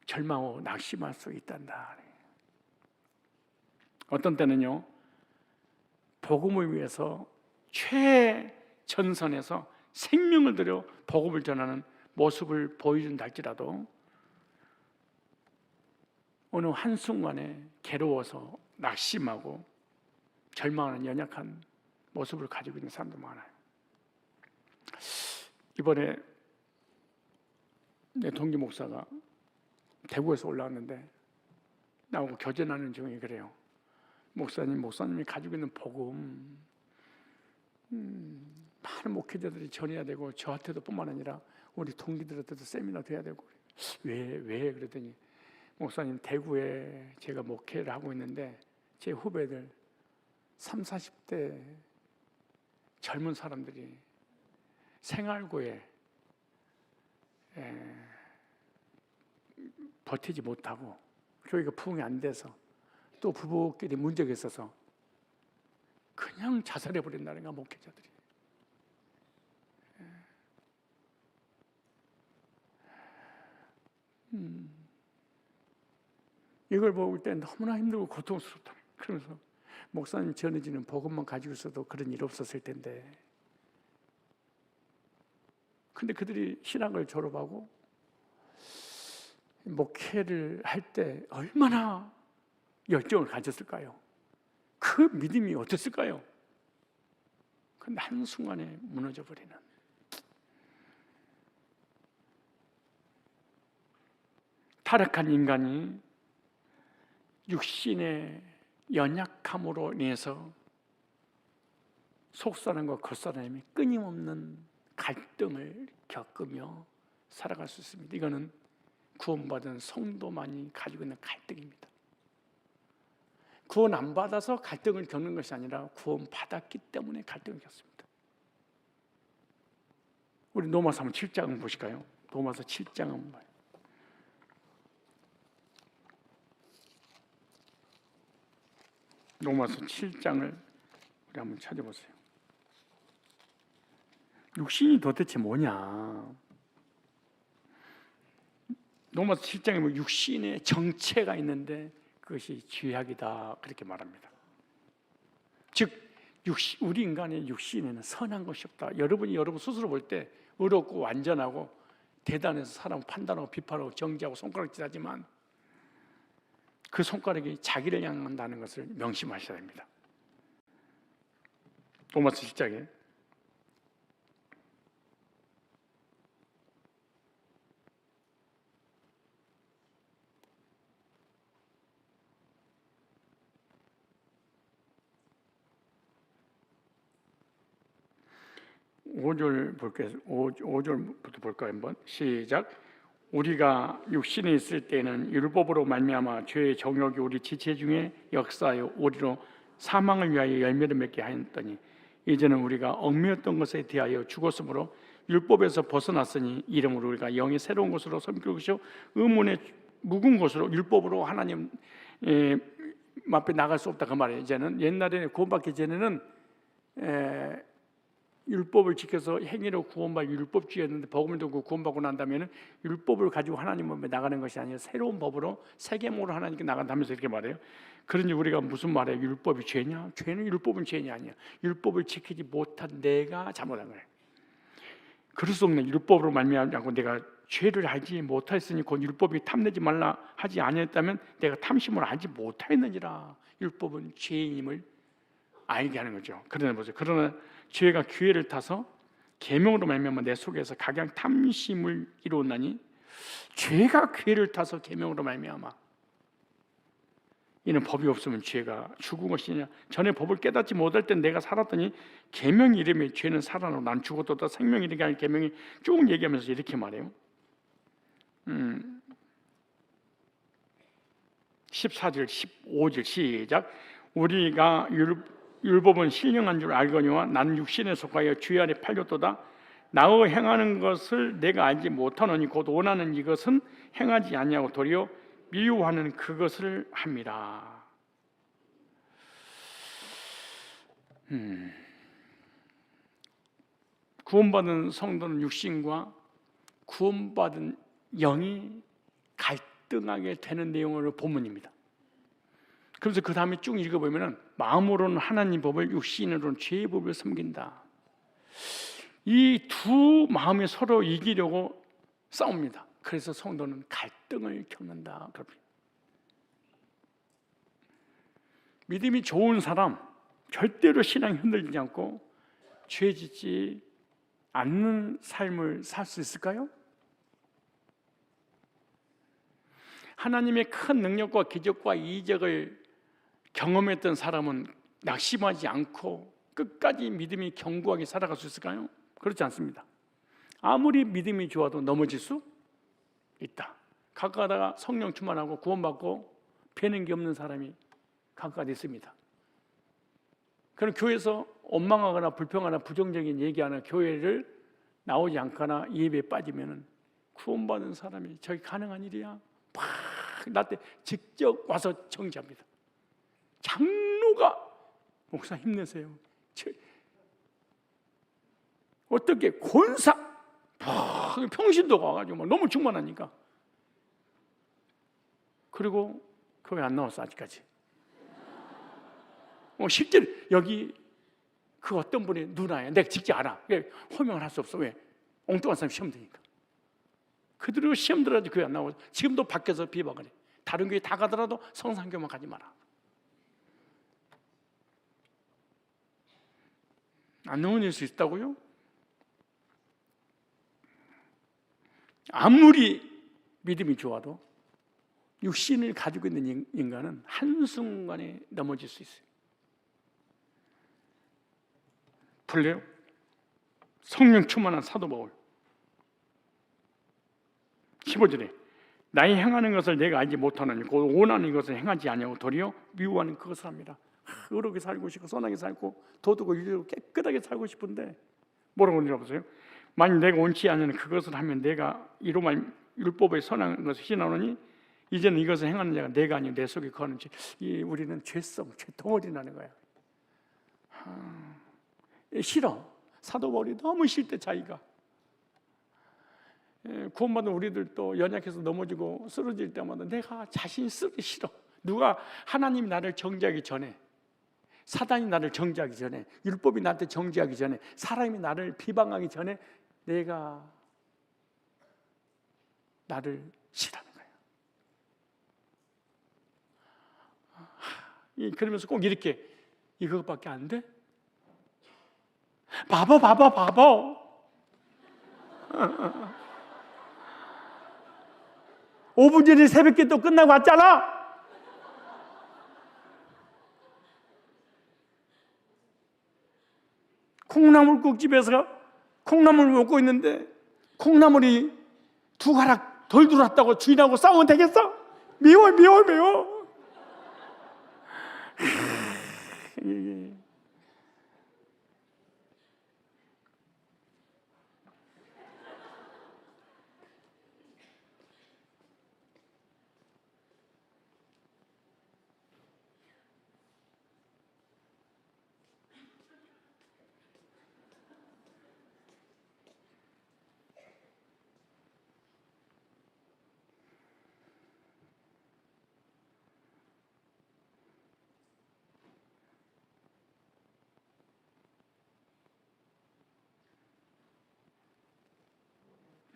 절망하고 낙심할 수 있단다. 어떤 때는요, 복음을 위해서 최전선에서 생명을 들여 복음을 전하는 모습을 보여준다 할지라도 어느 한순간에 괴로워서 낙심하고 절망하는 연약한 모습을 가지고 있는 사람도 많아요. 이번에 내 동기 목사가 대구에서 올라왔는데 나하고 교제하는 중에 그래요. 목사님이 가지고 있는 복음 많은 목회자들이 전해야 되고 저한테도 뿐만 아니라 우리 동기들한테도 세미나 돼야 되고. 왜 그랬더니, 목사님, 대구에 제가 목회를 하고 있는데 제 후배들 30, 40대 젊은 사람들이 생활고에 버티지 못하고 교회가 부흥이 안 돼서 또 부부끼리 문제가 있어서 그냥 자살해버린다는 거야, 목회자들이. 이걸 볼 때 너무나 힘들고 고통스럽다. 그러면서 목사님 전해지는 복음만 가지고 있어도 그런 일 없었을 텐데, 근데 그들이 신학을 졸업하고 목회를 할 때 얼마나 열정을 가졌을까요? 그 믿음이 어땠을까요? 근데 한순간에 무너져 버리는, 타락한 인간이 육신의 연약함으로 인해서 속사람과 겉사람이 끊임없는 갈등을 겪으며 살아갈 수 있습니다. 이거는 구원받은 성도만이 가지고 있는 갈등입니다. 구원 안 받아서 갈등을 겪는 것이 아니라 구원 받았기 때문에 갈등을 겪습니다. 우리 로마서 7장 한번 보실까요? 로마서 7장 한번 봐요. 로마서 7장을 우리 한번 찾아보세요. 육신이 도대체 뭐냐? 로마서 7장에 뭐 육신의 정체가 있는데 그것이 죄악이다 그렇게 말합니다. 즉 우리 인간의 육신에는 선한 것이 없다. 여러분이 여러분 스스로 볼 때 의롭고 완전하고 대단해서 사람 판단하고 비판하고 정죄하고 손가락질하지만 그 손가락이 자기를 향한다는 것을 명심하셔야 합니다. 로마서 7장에 5절 볼게요. 5절부터 볼까요? 한번 시작. 우리가 육신에 있을 때는 율법으로 말미암아 죄의 정욕이 우리 지체 중에 역사하여 우리로 사망을 위하여 열매를 맺게 하였더니 이제는 우리가 얽매였던 것에 대하여 죽었으므로 율법에서 벗어났으니 이름으로 우리가 영의 새로운 것으로 섬길 것이요 의문의 묵은 것으로 율법으로 하나님 앞에 나갈 수 없다 그 말이에요. 이제는 옛날에 구원받기 전에는 율법을 지켜서 행위로 구원받기 율법주의였는데 복음을 듣고 구원받고 난 다음에는 율법을 가지고 하나님 앞에 나가는 것이 아니라 새로운 법으로 새 계명으로 하나님께 나간다면서 이렇게 말해요. 그러니 우리가 무슨 말이에요? 율법이 죄냐? 율법은 죄냐 아니야. 율법을 지키지 못한 내가 잘못한 거예요. 그럴 수 없는 율법으로 말미암고 내가 죄를 알지 못하였으니 곧 율법이 탐내지 말라 하지 아니했다면 내가 탐심을 알지 못하였느니라. 율법은 죄임을 알게 하는 거죠. 그러나 죄가 기회를 타서 계명으로 말미암아 내 속에서 각양 탐심을 이루었나니 죄가 기회를 타서 계명으로 말미암아 이는 법이 없으면 죄가 죽은 것이냐. 전에 법을 깨닫지 못할 땐 내가 살았더니 계명 이름에 죄는 살아나고 난 죽었다 생명 이르게 할 계명이 쭉 얘기하면서 이렇게 말해요. 14절 15절 시작. 우리가 율법은 신령한 줄 알거니와 나는 육신에 속하여 주의 아래 팔렸도다. 나의 행하는 것을 내가 알지 못하노니 곧 원하는 이것은 행하지 아니하고 도리어 미워하는 그것을 함이라. 구원받은 성도는 육신과 구원받은 영이 갈등하게 되는 내용으로 본문입니다. 그래서 그 다음에 쭉 읽어보면 마음으로는 하나님 법을 육신으로는 죄의 법을 섬긴다. 이 두 마음이 서로 이기려고 싸웁니다. 그래서 성도는 갈등을 겪는다. 믿음이 좋은 사람 절대로 신앙이 흔들리지 않고 죄 짓지 않는 삶을 살 수 있을까요? 하나님의 큰 능력과 기적과 이적을 경험했던 사람은 낙심하지 않고 끝까지 믿음이 견고하게 살아갈 수 있을까요? 그렇지 않습니다. 아무리 믿음이 좋아도 넘어질 수 있다. 가까다가 성령 충만하고 구원받고 배는 게 없는 사람이 가까이 있습니다. 그럼 교회에서 원망하거나 불평하거나 부정적인 얘기하거나 교회를 나오지 않거나 예배에 빠지면 구원받은 사람이 저게 가능한 일이야? 나한테 직접 와서 정지합니다. 장로가 목사 힘내세요. 어떻게 권사 평신도가 와가지고 막 너무 충만하니까 그리고 교회 안 나왔어 아직까지. 실제로 여기 그 어떤 분이 누나야. 내가 직접 알아. 호명을 할 수 없어. 왜? 엉뚱한 사람 시험 드니까. 그대로 시험 들어야지 교회 안 나오고 지금도 밖에서 비박을 해. 다른 교회 다 가더라도 성산교만 가지 마라. 안 넘어질 수 있다고요? 아무리 믿음이 좋아도 육신을 가지고 있는 인간은 한순간에 넘어질 수 있어요. 볼래요? 성령 충만한 사도 바울 15절에 나의 행하는 것을 내가 알지 못하노니 곧 원하는 것을 행하지 아니하고 도리어 미워하는 그것을 합니다. 의롭게 살고 싶고 선하게 살고 도덕고 유리고 깨끗하게 살고 싶은데 뭐라고 그러냐 보세요. 만약 내가 원치 않는 그것을 하면 내가 이로만 율법의 선한 것을 신하노니 이제는 이것을 행하는 자가 내가 아니요 내 속에 거하는 죄. 우리는 죄성, 죄덩어리 나는 거야. 싫어. 사도 바울이 너무 싫대 자기가. 구원받은 우리들도 연약해서 넘어지고 쓰러질 때마다 내가 자신이 쓰기 싫어. 누가 하나님이 나를 정죄하기 전에, 사단이 나를 정죄하기 전에, 율법이 나한테 정죄하기 전에, 사람이 나를 비방하기 전에 내가 나를 싫어하는 거예요. 그러면서 꼭 이렇게 이것밖에 안 돼? 바보 5분 전에 새벽기도 끝나고 왔잖아. 콩나물국집에서 콩나물 먹고 있는데 콩나물이 두 가락 덜 들어왔다고 주인하고 싸우면 되겠어? 미워.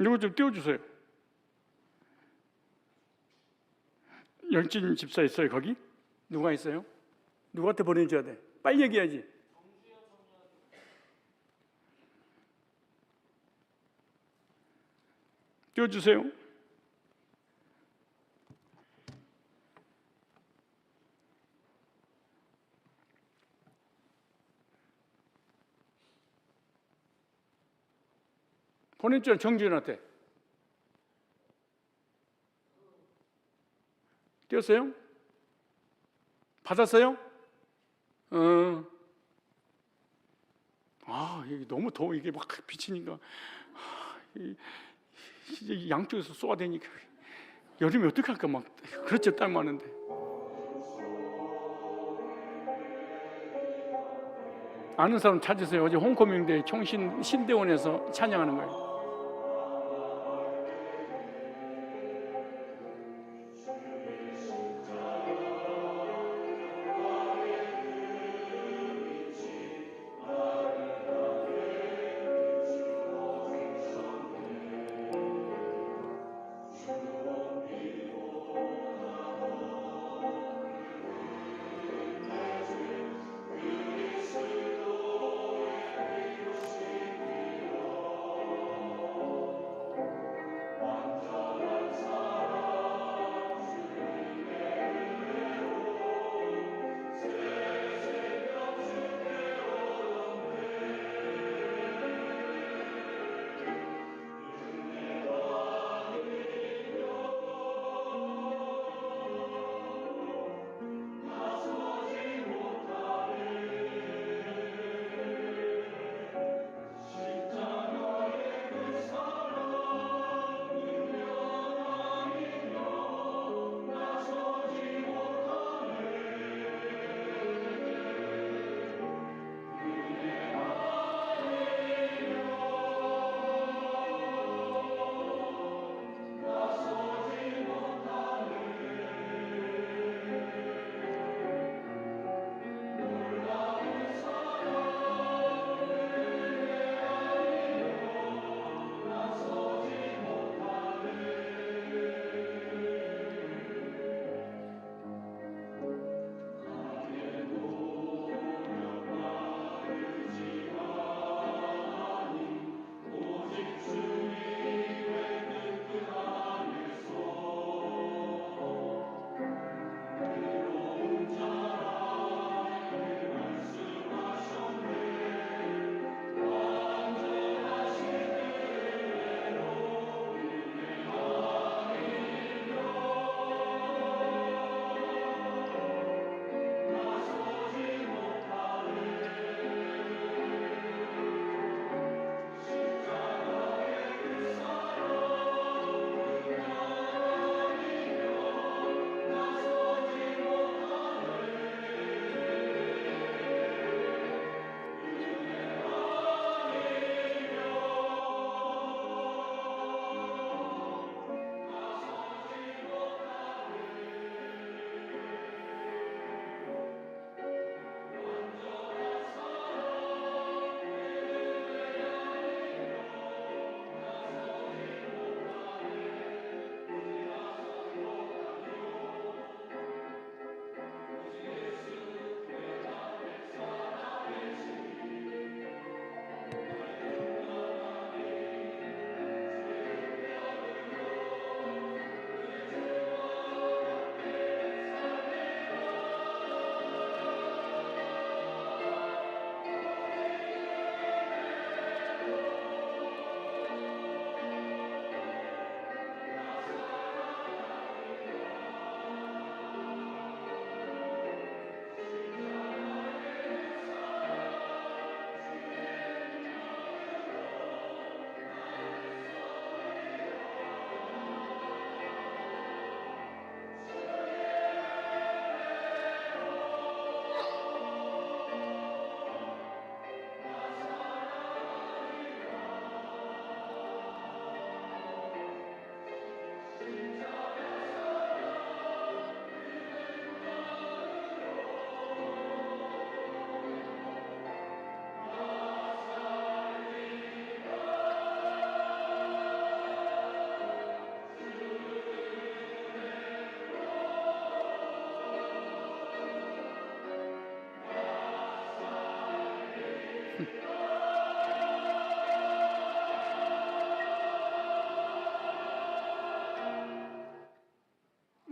이거 좀 띄워주세요. 열진 집사 있어요 거기? 누가 있어요? 누구한테 보내줘야 돼? 빨리 얘기해야지. 띄워주세요. 보냈죠 정지훈한테. 띄웠어요? 받았어요? 이게 너무 더워. 이게 막 비치니까 양쪽에서 쏘아대니까 여름에 어떡할까 막 그렇죠. 땀 많은데. 아는 사람 찾으세요. 어제 홍콩명대 총신 신대원에서 찬양하는 거예요.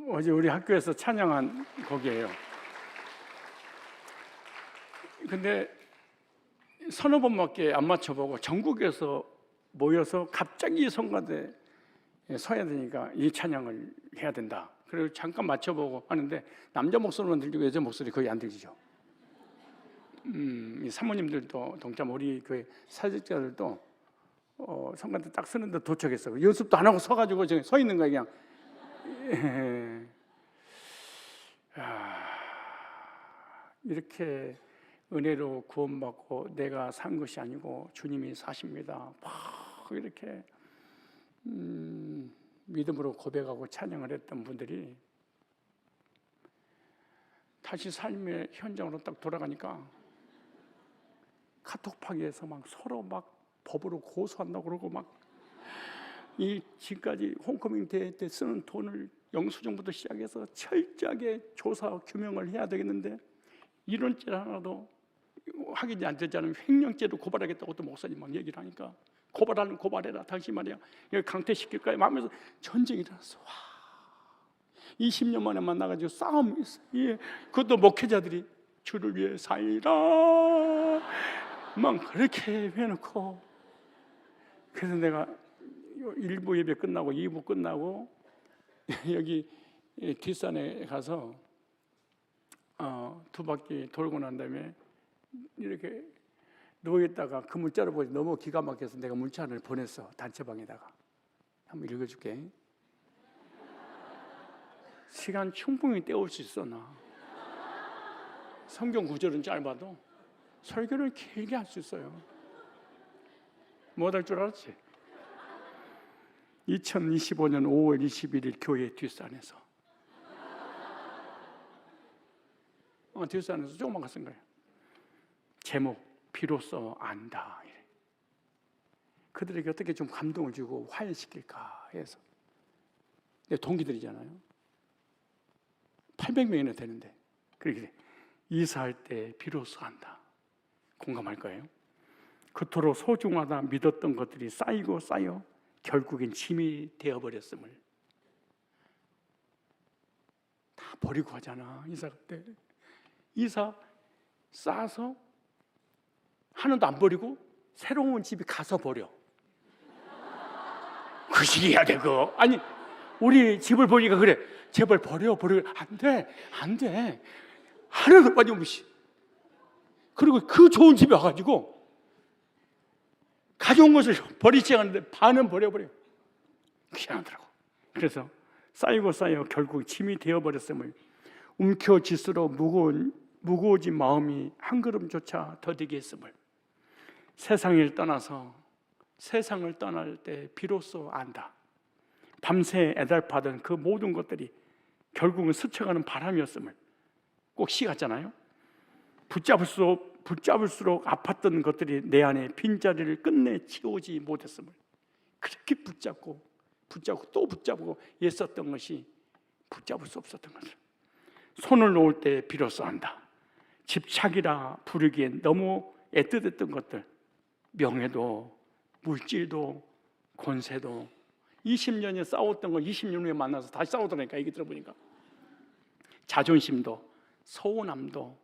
어제 우리 학교에서 찬양한 곡이에요. 근데 서너 번밖에 안 맞춰보고 전국에서 모여서 갑자기 성가대에 서야 되니까 이 찬양을 해야 된다. 그리고 잠깐 맞춰보고 하는데 남자 목소리만 들리고 여자 목소리 거의 안 들리죠. 이 사모님들도 동참 우리 그 사직자들도 성가대 딱 서는데 도착했어. 연습도 안 하고 서가지고 저기 서 있는 거야 그냥. 이렇게 은혜로 구원받고 내가 산 것이 아니고 주님이 사십니다. 막 이렇게 믿음으로 고백하고 찬양을 했던 분들이 다시 삶의 현장으로 딱 돌아가니까 카톡파기에서 막 서로 막 법으로 고소한다고 그러고 막 이 지금까지 홈커밍 대회 때 쓰는 돈을 영수증부터 시작해서 철저하게 조사 규명을 해야 되겠는데 이런 죄 하나도 확인이 안 되지 않으면 횡령죄로 고발하겠다고 또 목사님 막 얘기를 하니까 고발하는 고발해라 당신 말이야 여기 강퇴시킬 거야 하면서 전쟁이 일어났어. 와, 20년 만에 만나가지고 싸움이 있어. 예, 그것도 목회자들이 주를 위해 살리라 막 그렇게 해놓고 그래서 내가 1부 예배 끝나고 2부 끝나고 여기 뒷산에 가서 두 바퀴 돌고 난 다음에 이렇게 누워있다가 그 문자를 보니 너무 기가 막혀서 내가 문자를 보냈어. 단체방에다가 한번 읽어줄게. 시간 충분히 때울 수 있어. 나 성경 구절은 짧아도 설교를 길게 할 수 있어요. 뭐 할 줄 알았지? 2025년 5월 21일 교회 뒷산에서 뒷산에서 조금만 쓴 거예요. 제목 비로소 안다. 그들에게 어떻게 좀 감동을 주고 화해시킬까 해서. 내 동기들이잖아요. 800명이나 되는데 그렇게 이사할 때 비로소 안다. 공감할 거예요. 그토록 소중하다 믿었던 것들이 쌓이고 쌓여 결국엔 짐이 되어버렸음을. 다 버리고 하잖아. 이사 때 이사 싸서 하나도 안 버리고 새로운 집에 가서 버려. 그 식이 해야 돼 그거. 아니 우리 집을 보니까 그래. 제발 버려. 안 돼. 하나도 빠짐없이. 그리고 그 좋은 집에 와가지고 가져온 것을 버리지 않는데 반은 버려버려. 희한하더라고. 그래서 쌓이고 쌓여 결국 짐이 되어버렸음을. 움켜쥐수록 무거워진 마음이 한 걸음조차 더디게 했음을. 세상을 떠나서 세상을 떠날 때 비로소 안다. 밤새 애달파던 그 모든 것들이 결국은 스쳐가는 바람이었음을. 꼭 시 같잖아요. 붙잡을수록 아팠던 것들이 내 안에 빈자리를 끝내 채우지 못했음을. 그렇게 붙잡고 또 붙잡고 애썼던 것이 붙잡을 수 없었던 것을. 손을 놓을 때 비로소 안다. 집착이라 부르기엔 너무 애틋했던 것들, 명예도 물질도 권세도 20년에 싸웠던 거 20년 후에 만나서 다시 싸우더라니까. 얘기 들어보니까 자존심도 서운함도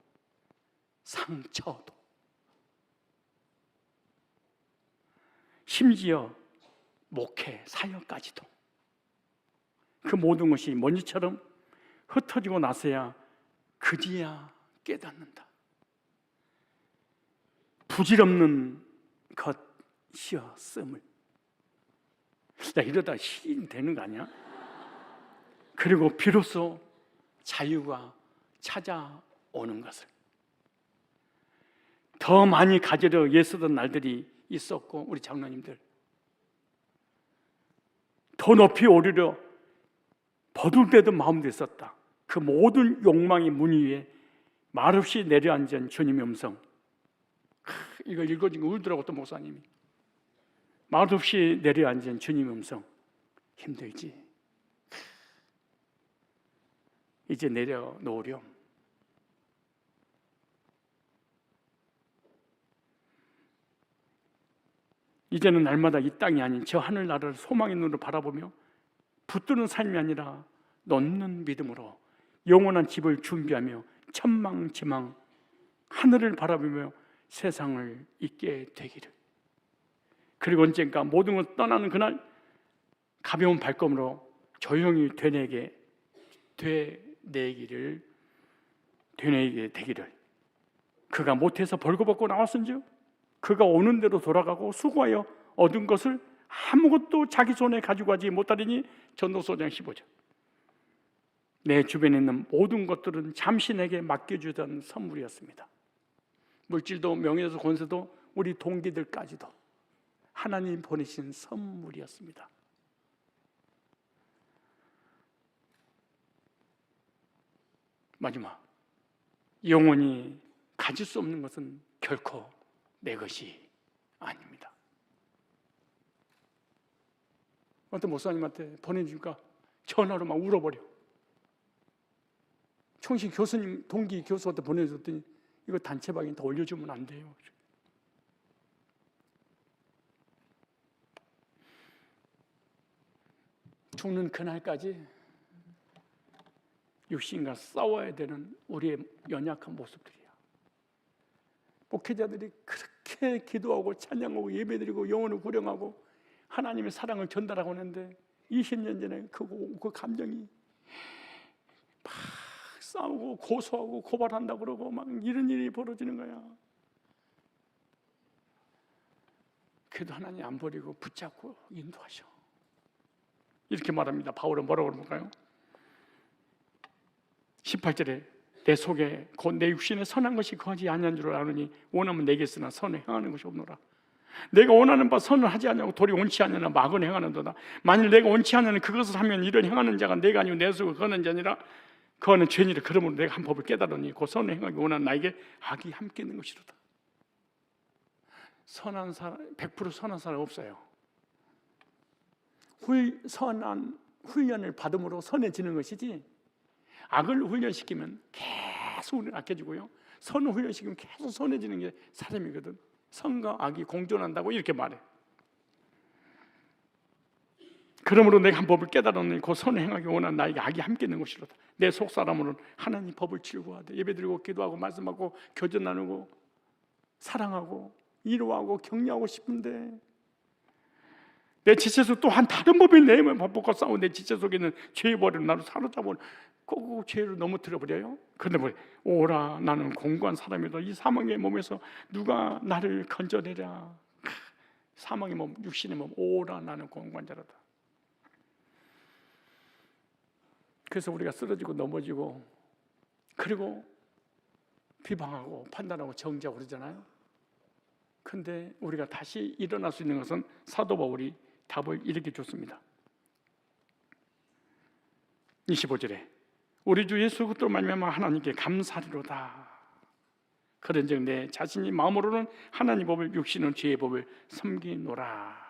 상처도 심지어 목회 사역까지도 그 모든 것이 먼지처럼 흩어지고 나서야 그제야 깨닫는다. 부질없는 것이었음을. 야, 이러다 시인 되는 거 아니야? 그리고 비로소 자유가 찾아오는 것을. 더 많이 가지려 애쓰던 날들이 있었고 우리 장로님들 더 높이 오르려 버들대던 마음도 있었다. 그 모든 욕망의 문 위에 말없이 내려앉은 주님의 음성. 이걸 읽어주고 울더라고. 또 목사님이 말없이 내려앉은 주님의 음성. 힘들지? 이제 내려놓으렴. 이제는 날마다 이 땅이 아닌 저 하늘나라를 소망의 눈으로 바라보며 붙드는 삶이 아니라 놓는 믿음으로 영원한 집을 준비하며 천망지망 하늘을 바라보며 세상을 잊게 되기를. 그리고 언젠가 모든 걸 떠나는 그날 가벼운 발걸음으로 조용히 되뇌게 되기를. 그가 못해서 벌거벗고 나왔은즉 그가 오는 대로 돌아가고 수고하여 얻은 것을 아무것도 자기 손에 가지고 가지 못하리니. 전도서 5장 15절. 내 주변에 있는 모든 것들은 잠시 내게 맡겨주던 선물이었습니다. 물질도 명예도 권세도 우리 동기들까지도 하나님 보내신 선물이었습니다. 마지막, 영원히 가질 수 없는 것은 결코 내 것이 아닙니다. 어떤 목사님한테 보내주니까 전화로 막 울어버려. 총신 교수님, 동기 교수한테 보내줬더니 이거 단체방에 다 올려주면 안 돼요. 죽는 그날까지 육신과 싸워야 되는 우리의 연약한 모습들이야. 목회자들이 그렇게 기도하고 찬양하고 예배드리고 영혼을 구령하고 하나님의 사랑을 전달하고 하는데 20년 전에 그 감정이 막 싸우고 고소하고 고발한다고 그러고 막 이런 일이 벌어지는 거야. 그래도 하나님 안 버리고 붙잡고 인도하셔. 이렇게 말합니다. 바울은 뭐라고 그럴까요? 18절에 내 속에 곧 내 육신에 선한 것이 거하지 아니한 줄 아느니 원하면 내게 쓰나 선을 행하는 것이 없노라. 내가 원하는 바 선을 하지 아니하고 도리 원치 않느냐 막은 행하는도다. 만일 내가 원치 않느냐 그것을 하면 이를 행하는 자가 내가 아니고 내 속에 거하는 자니라. 그거는 죄니라. 그러므로 내가 한 법을 깨달으니 그 선을 행하기 원하는 나에게 악이 함께 있는 것이로다. 선한 사람, 100% 선한 사람 없어요. 선한 훈련을 받음으로 선해지는 것이지, 악을 훈련시키면 계속 아껴지고요, 선을 훈련시키면 계속 선해지는 게 사람이거든. 선과 악이 공존한다고 이렇게 말해. 그러므로 내가 한 법을 깨달았느니 그 선을 행하기 원하는 나에게 악이 함께 있는 것이로다. 내 속사람으로는 하나님 법을 즐거워하되 예배드리고 기도하고 말씀하고 교전 나누고 사랑하고 위로하고 격려하고 싶은데 내 지체 속 또한 다른 법이 내 법과 싸우고 내 지체 속에 있는 죄의 버리는 나를 사로잡고 꼭 죄를 넘어뜨려 버려요. 그런데 뭐 오라 나는 공고한 사람이다. 이 사망의 몸에서 누가 나를 건져내랴. 사망의 몸, 육신의 몸, 오라 나는 공고한 자로다. 그래서 우리가 쓰러지고 넘어지고 그리고 비방하고 판단하고 정죄하고 그러잖아요. 근데 우리가 다시 일어날 수 있는 것은 사도 바울이 답을 이렇게 줬습니다. 25절에 우리 주 예수 그리스도로 말미암아 하나님께 감사리로다. 그런즉 내 자신이 마음으로는 하나님 법을 육신은 죄의 법을 섬기노라.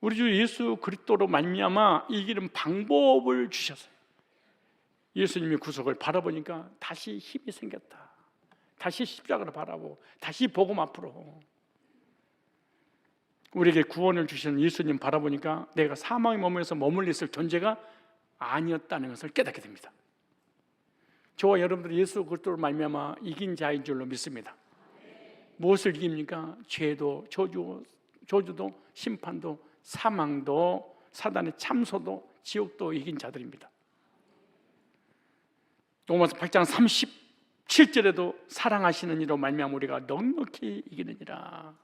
우리 주 예수 그리스도로 말미암아 이기는 방법을 주셨어요. 예수님의 구속을 바라보니까 다시 힘이 생겼다. 다시 십자가를 바라보고 다시 복음 앞으로 우리에게 구원을 주시는 예수님 바라보니까 내가 사망의 몸에서 머물러 있을 존재가 아니었다는 것을 깨닫게 됩니다. 저와 여러분들이 예수 그리스도로 말미암아 이긴 자인 줄로 믿습니다. 무엇을 이깁니까? 죄도 저주도 심판도 사망도 사단의 참소도 지옥도 이긴 자들입니다. 로마서 8장 37절에도 사랑하시는 이로 말미암아 우리가 넉넉히 이기느니라.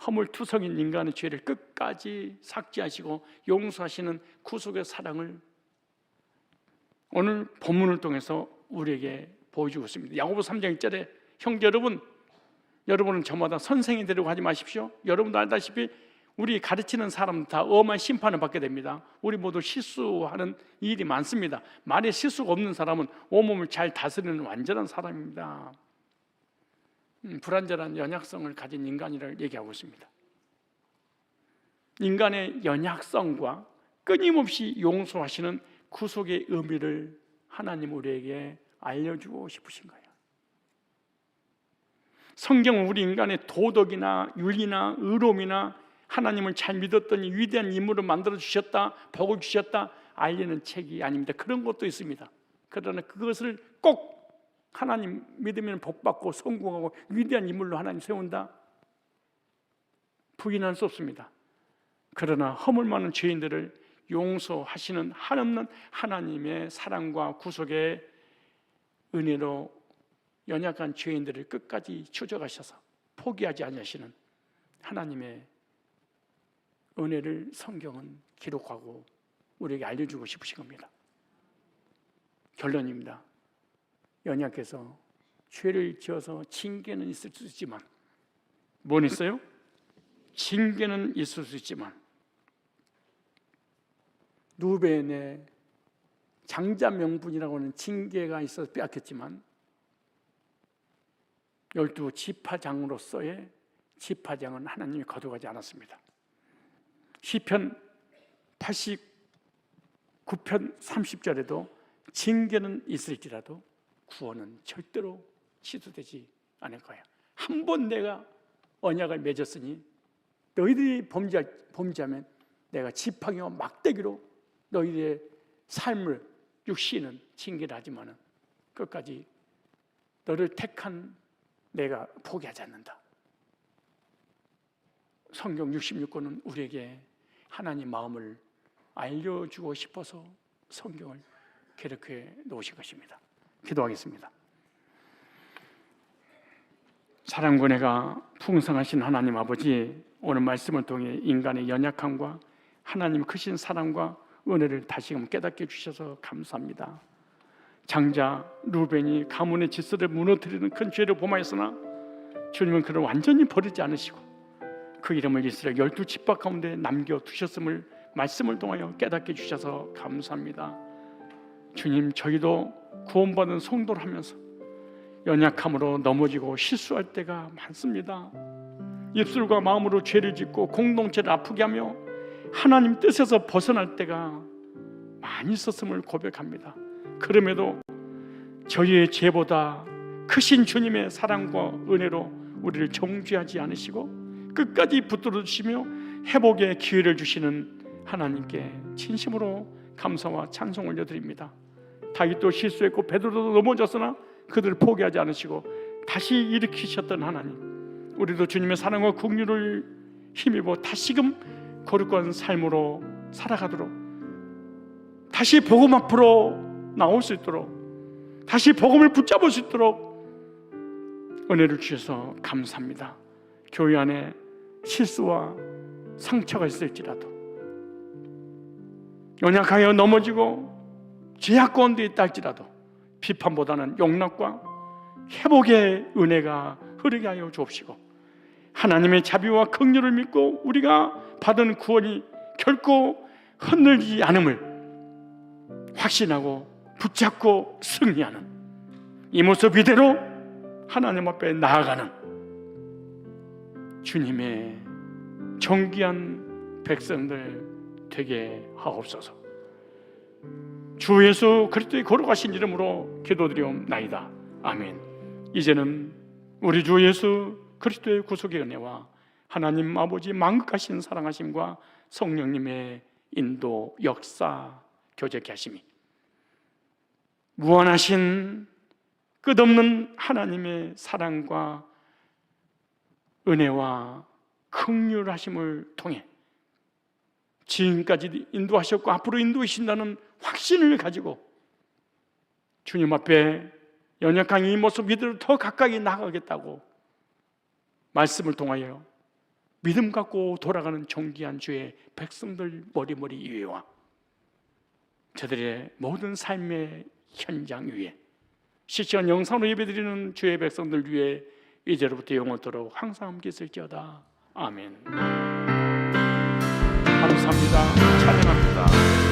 허물투성인 인간의 죄를 끝까지 삭제하시고 용서하시는 구속의 사랑을 오늘 본문을 통해서 우리에게 보여주고 있습니다. 야고보서 3장 1절에 형제 여러분은 저마다 선생이 되려고 하지 마십시오. 여러분도 알다시피 우리 가르치는 사람은 다 엄한 심판을 받게 됩니다. 우리 모두 실수하는 일이 많습니다. 말에 실수가 없는 사람은 온몸을 잘 다스리는 완전한 사람입니다. 불완전한 연약성을 가진 인간이라고 얘기하고 있습니다. 인간의 연약성과 끊임없이 용서하시는 구속의 의미를 하나님 우리에게 알려주고 싶으신 거예요. 성경은 우리 인간의 도덕이나 윤리나 의로움이나 하나님을 잘 믿었더니 위대한 인물을 만들어 주셨다, 복을 주셨다 알리는 책이 아닙니다. 그런 것도 있습니다. 그러나 그것을 꼭 하나님 믿으면 복받고 성공하고 위대한 인물로 하나님 세운다? 부인할 수 없습니다. 그러나 허물 많은 죄인들을 용서하시는 한없는 하나님의 사랑과 구속의 은혜로 연약한 죄인들을 끝까지 추적하셔서 포기하지 않으시는 하나님의 은혜를 성경은 기록하고 우리에게 알려주고 싶으신 겁니다. 결론입니다. 연약해서 죄를 지어서 징계는 있을 수 있지만, 뭔 있어요? 징계는 있을 수 있지만, 루벤의 장자 명분이라고 하는 징계가 있어서 빼앗겼지만 12 지파장으로서의 지파장은 하나님이 거둬가지 않았습니다. 시편 89편 30절에도 징계는 있을지라도 구원은 절대로 취소되지 않을 거야. 한 번 내가 언약을 맺었으니 너희들이 범죄하면 내가 지팡이와 막대기로 너희들의 삶을 육신은 징계를 하지만은 끝까지 너를 택한 내가 포기하지 않는다. 성경 66권은 우리에게 하나님 마음을 알려주고 싶어서 성경을 기록해 놓으신 것입니다. 기도하겠습니다. 사랑과 은혜가 풍성하신 하나님 아버지, 오늘 말씀을 통해 인간의 연약함과 하나님의 크신 사랑과 은혜를 다시금 깨닫게 해주셔서 감사합니다. 장자 루벤이 가문의 질서를 무너뜨리는 큰 죄를 범하였으나 주님은 그를 완전히 버리지 않으시고 그 이름을 이스라엘 12지파 가운데 남겨두셨음을 말씀을 통하여 깨닫게 해주셔서 감사합니다. 주님, 저희도 구원받은 성도를 하면서 연약함으로 넘어지고 실수할 때가 많습니다. 입술과 마음으로 죄를 짓고 공동체를 아프게 하며 하나님 뜻에서 벗어날 때가 많이 있었음을 고백합니다. 그럼에도 저희의 죄보다 크신 주님의 사랑과 은혜로 우리를 정죄하지 않으시고 끝까지 붙들어 주시며 회복의 기회를 주시는 하나님께 진심으로 감사와 찬송 올려드립니다. 다윗도 실수했고 베드로도 넘어졌으나 그들을 포기하지 않으시고 다시 일으키셨던 하나님, 우리도 주님의 사랑과 긍휼을 힘입어 다시금 거룩한 삶으로 살아가도록, 다시 복음 앞으로 나올 수 있도록, 다시 복음을 붙잡을 수 있도록 은혜를 주셔서 감사합니다. 교회 안에 실수와 상처가 있을지라도, 연약하여 넘어지고 죄악 가운데 있다 할지라도 비판보다는 용납과 회복의 은혜가 흐르게 하여 주옵시고, 하나님의 자비와 긍휼을 믿고 우리가 받은 구원이 결코 흔들리지 않음을 확신하고 붙잡고 승리하는 이 모습 이대로 하나님 앞에 나아가는 주님의 존귀한 백성들 되게 하옵소서. 주 예수 그리스도의 거룩하신 이름으로 기도드리옵나이다. 아멘. 이제는 우리 주 예수 그리스도의 구속의 은혜와 하나님 아버지 만극하신 사랑하심과 성령님의 인도, 역사, 교제케 하심이, 무한하신 끝없는 하나님의 사랑과 은혜와 긍휼하심을 통해 지금까지 인도하셨고 앞으로 인도하신다는 확신을 가지고 주님 앞에 연약한 이 모습 이대로 더 가까이 나가겠다고 말씀을 통하여 믿음 갖고 돌아가는 존귀한 주의 백성들 머리머리 위에와 저들의 모든 삶의 현장 위에 실시간 영상으로 예배드리는 주의 백성들 위에 이제로부터 영원토록 항상 함께 있을지어다. 아멘. 감사합니다. 찬양합니다.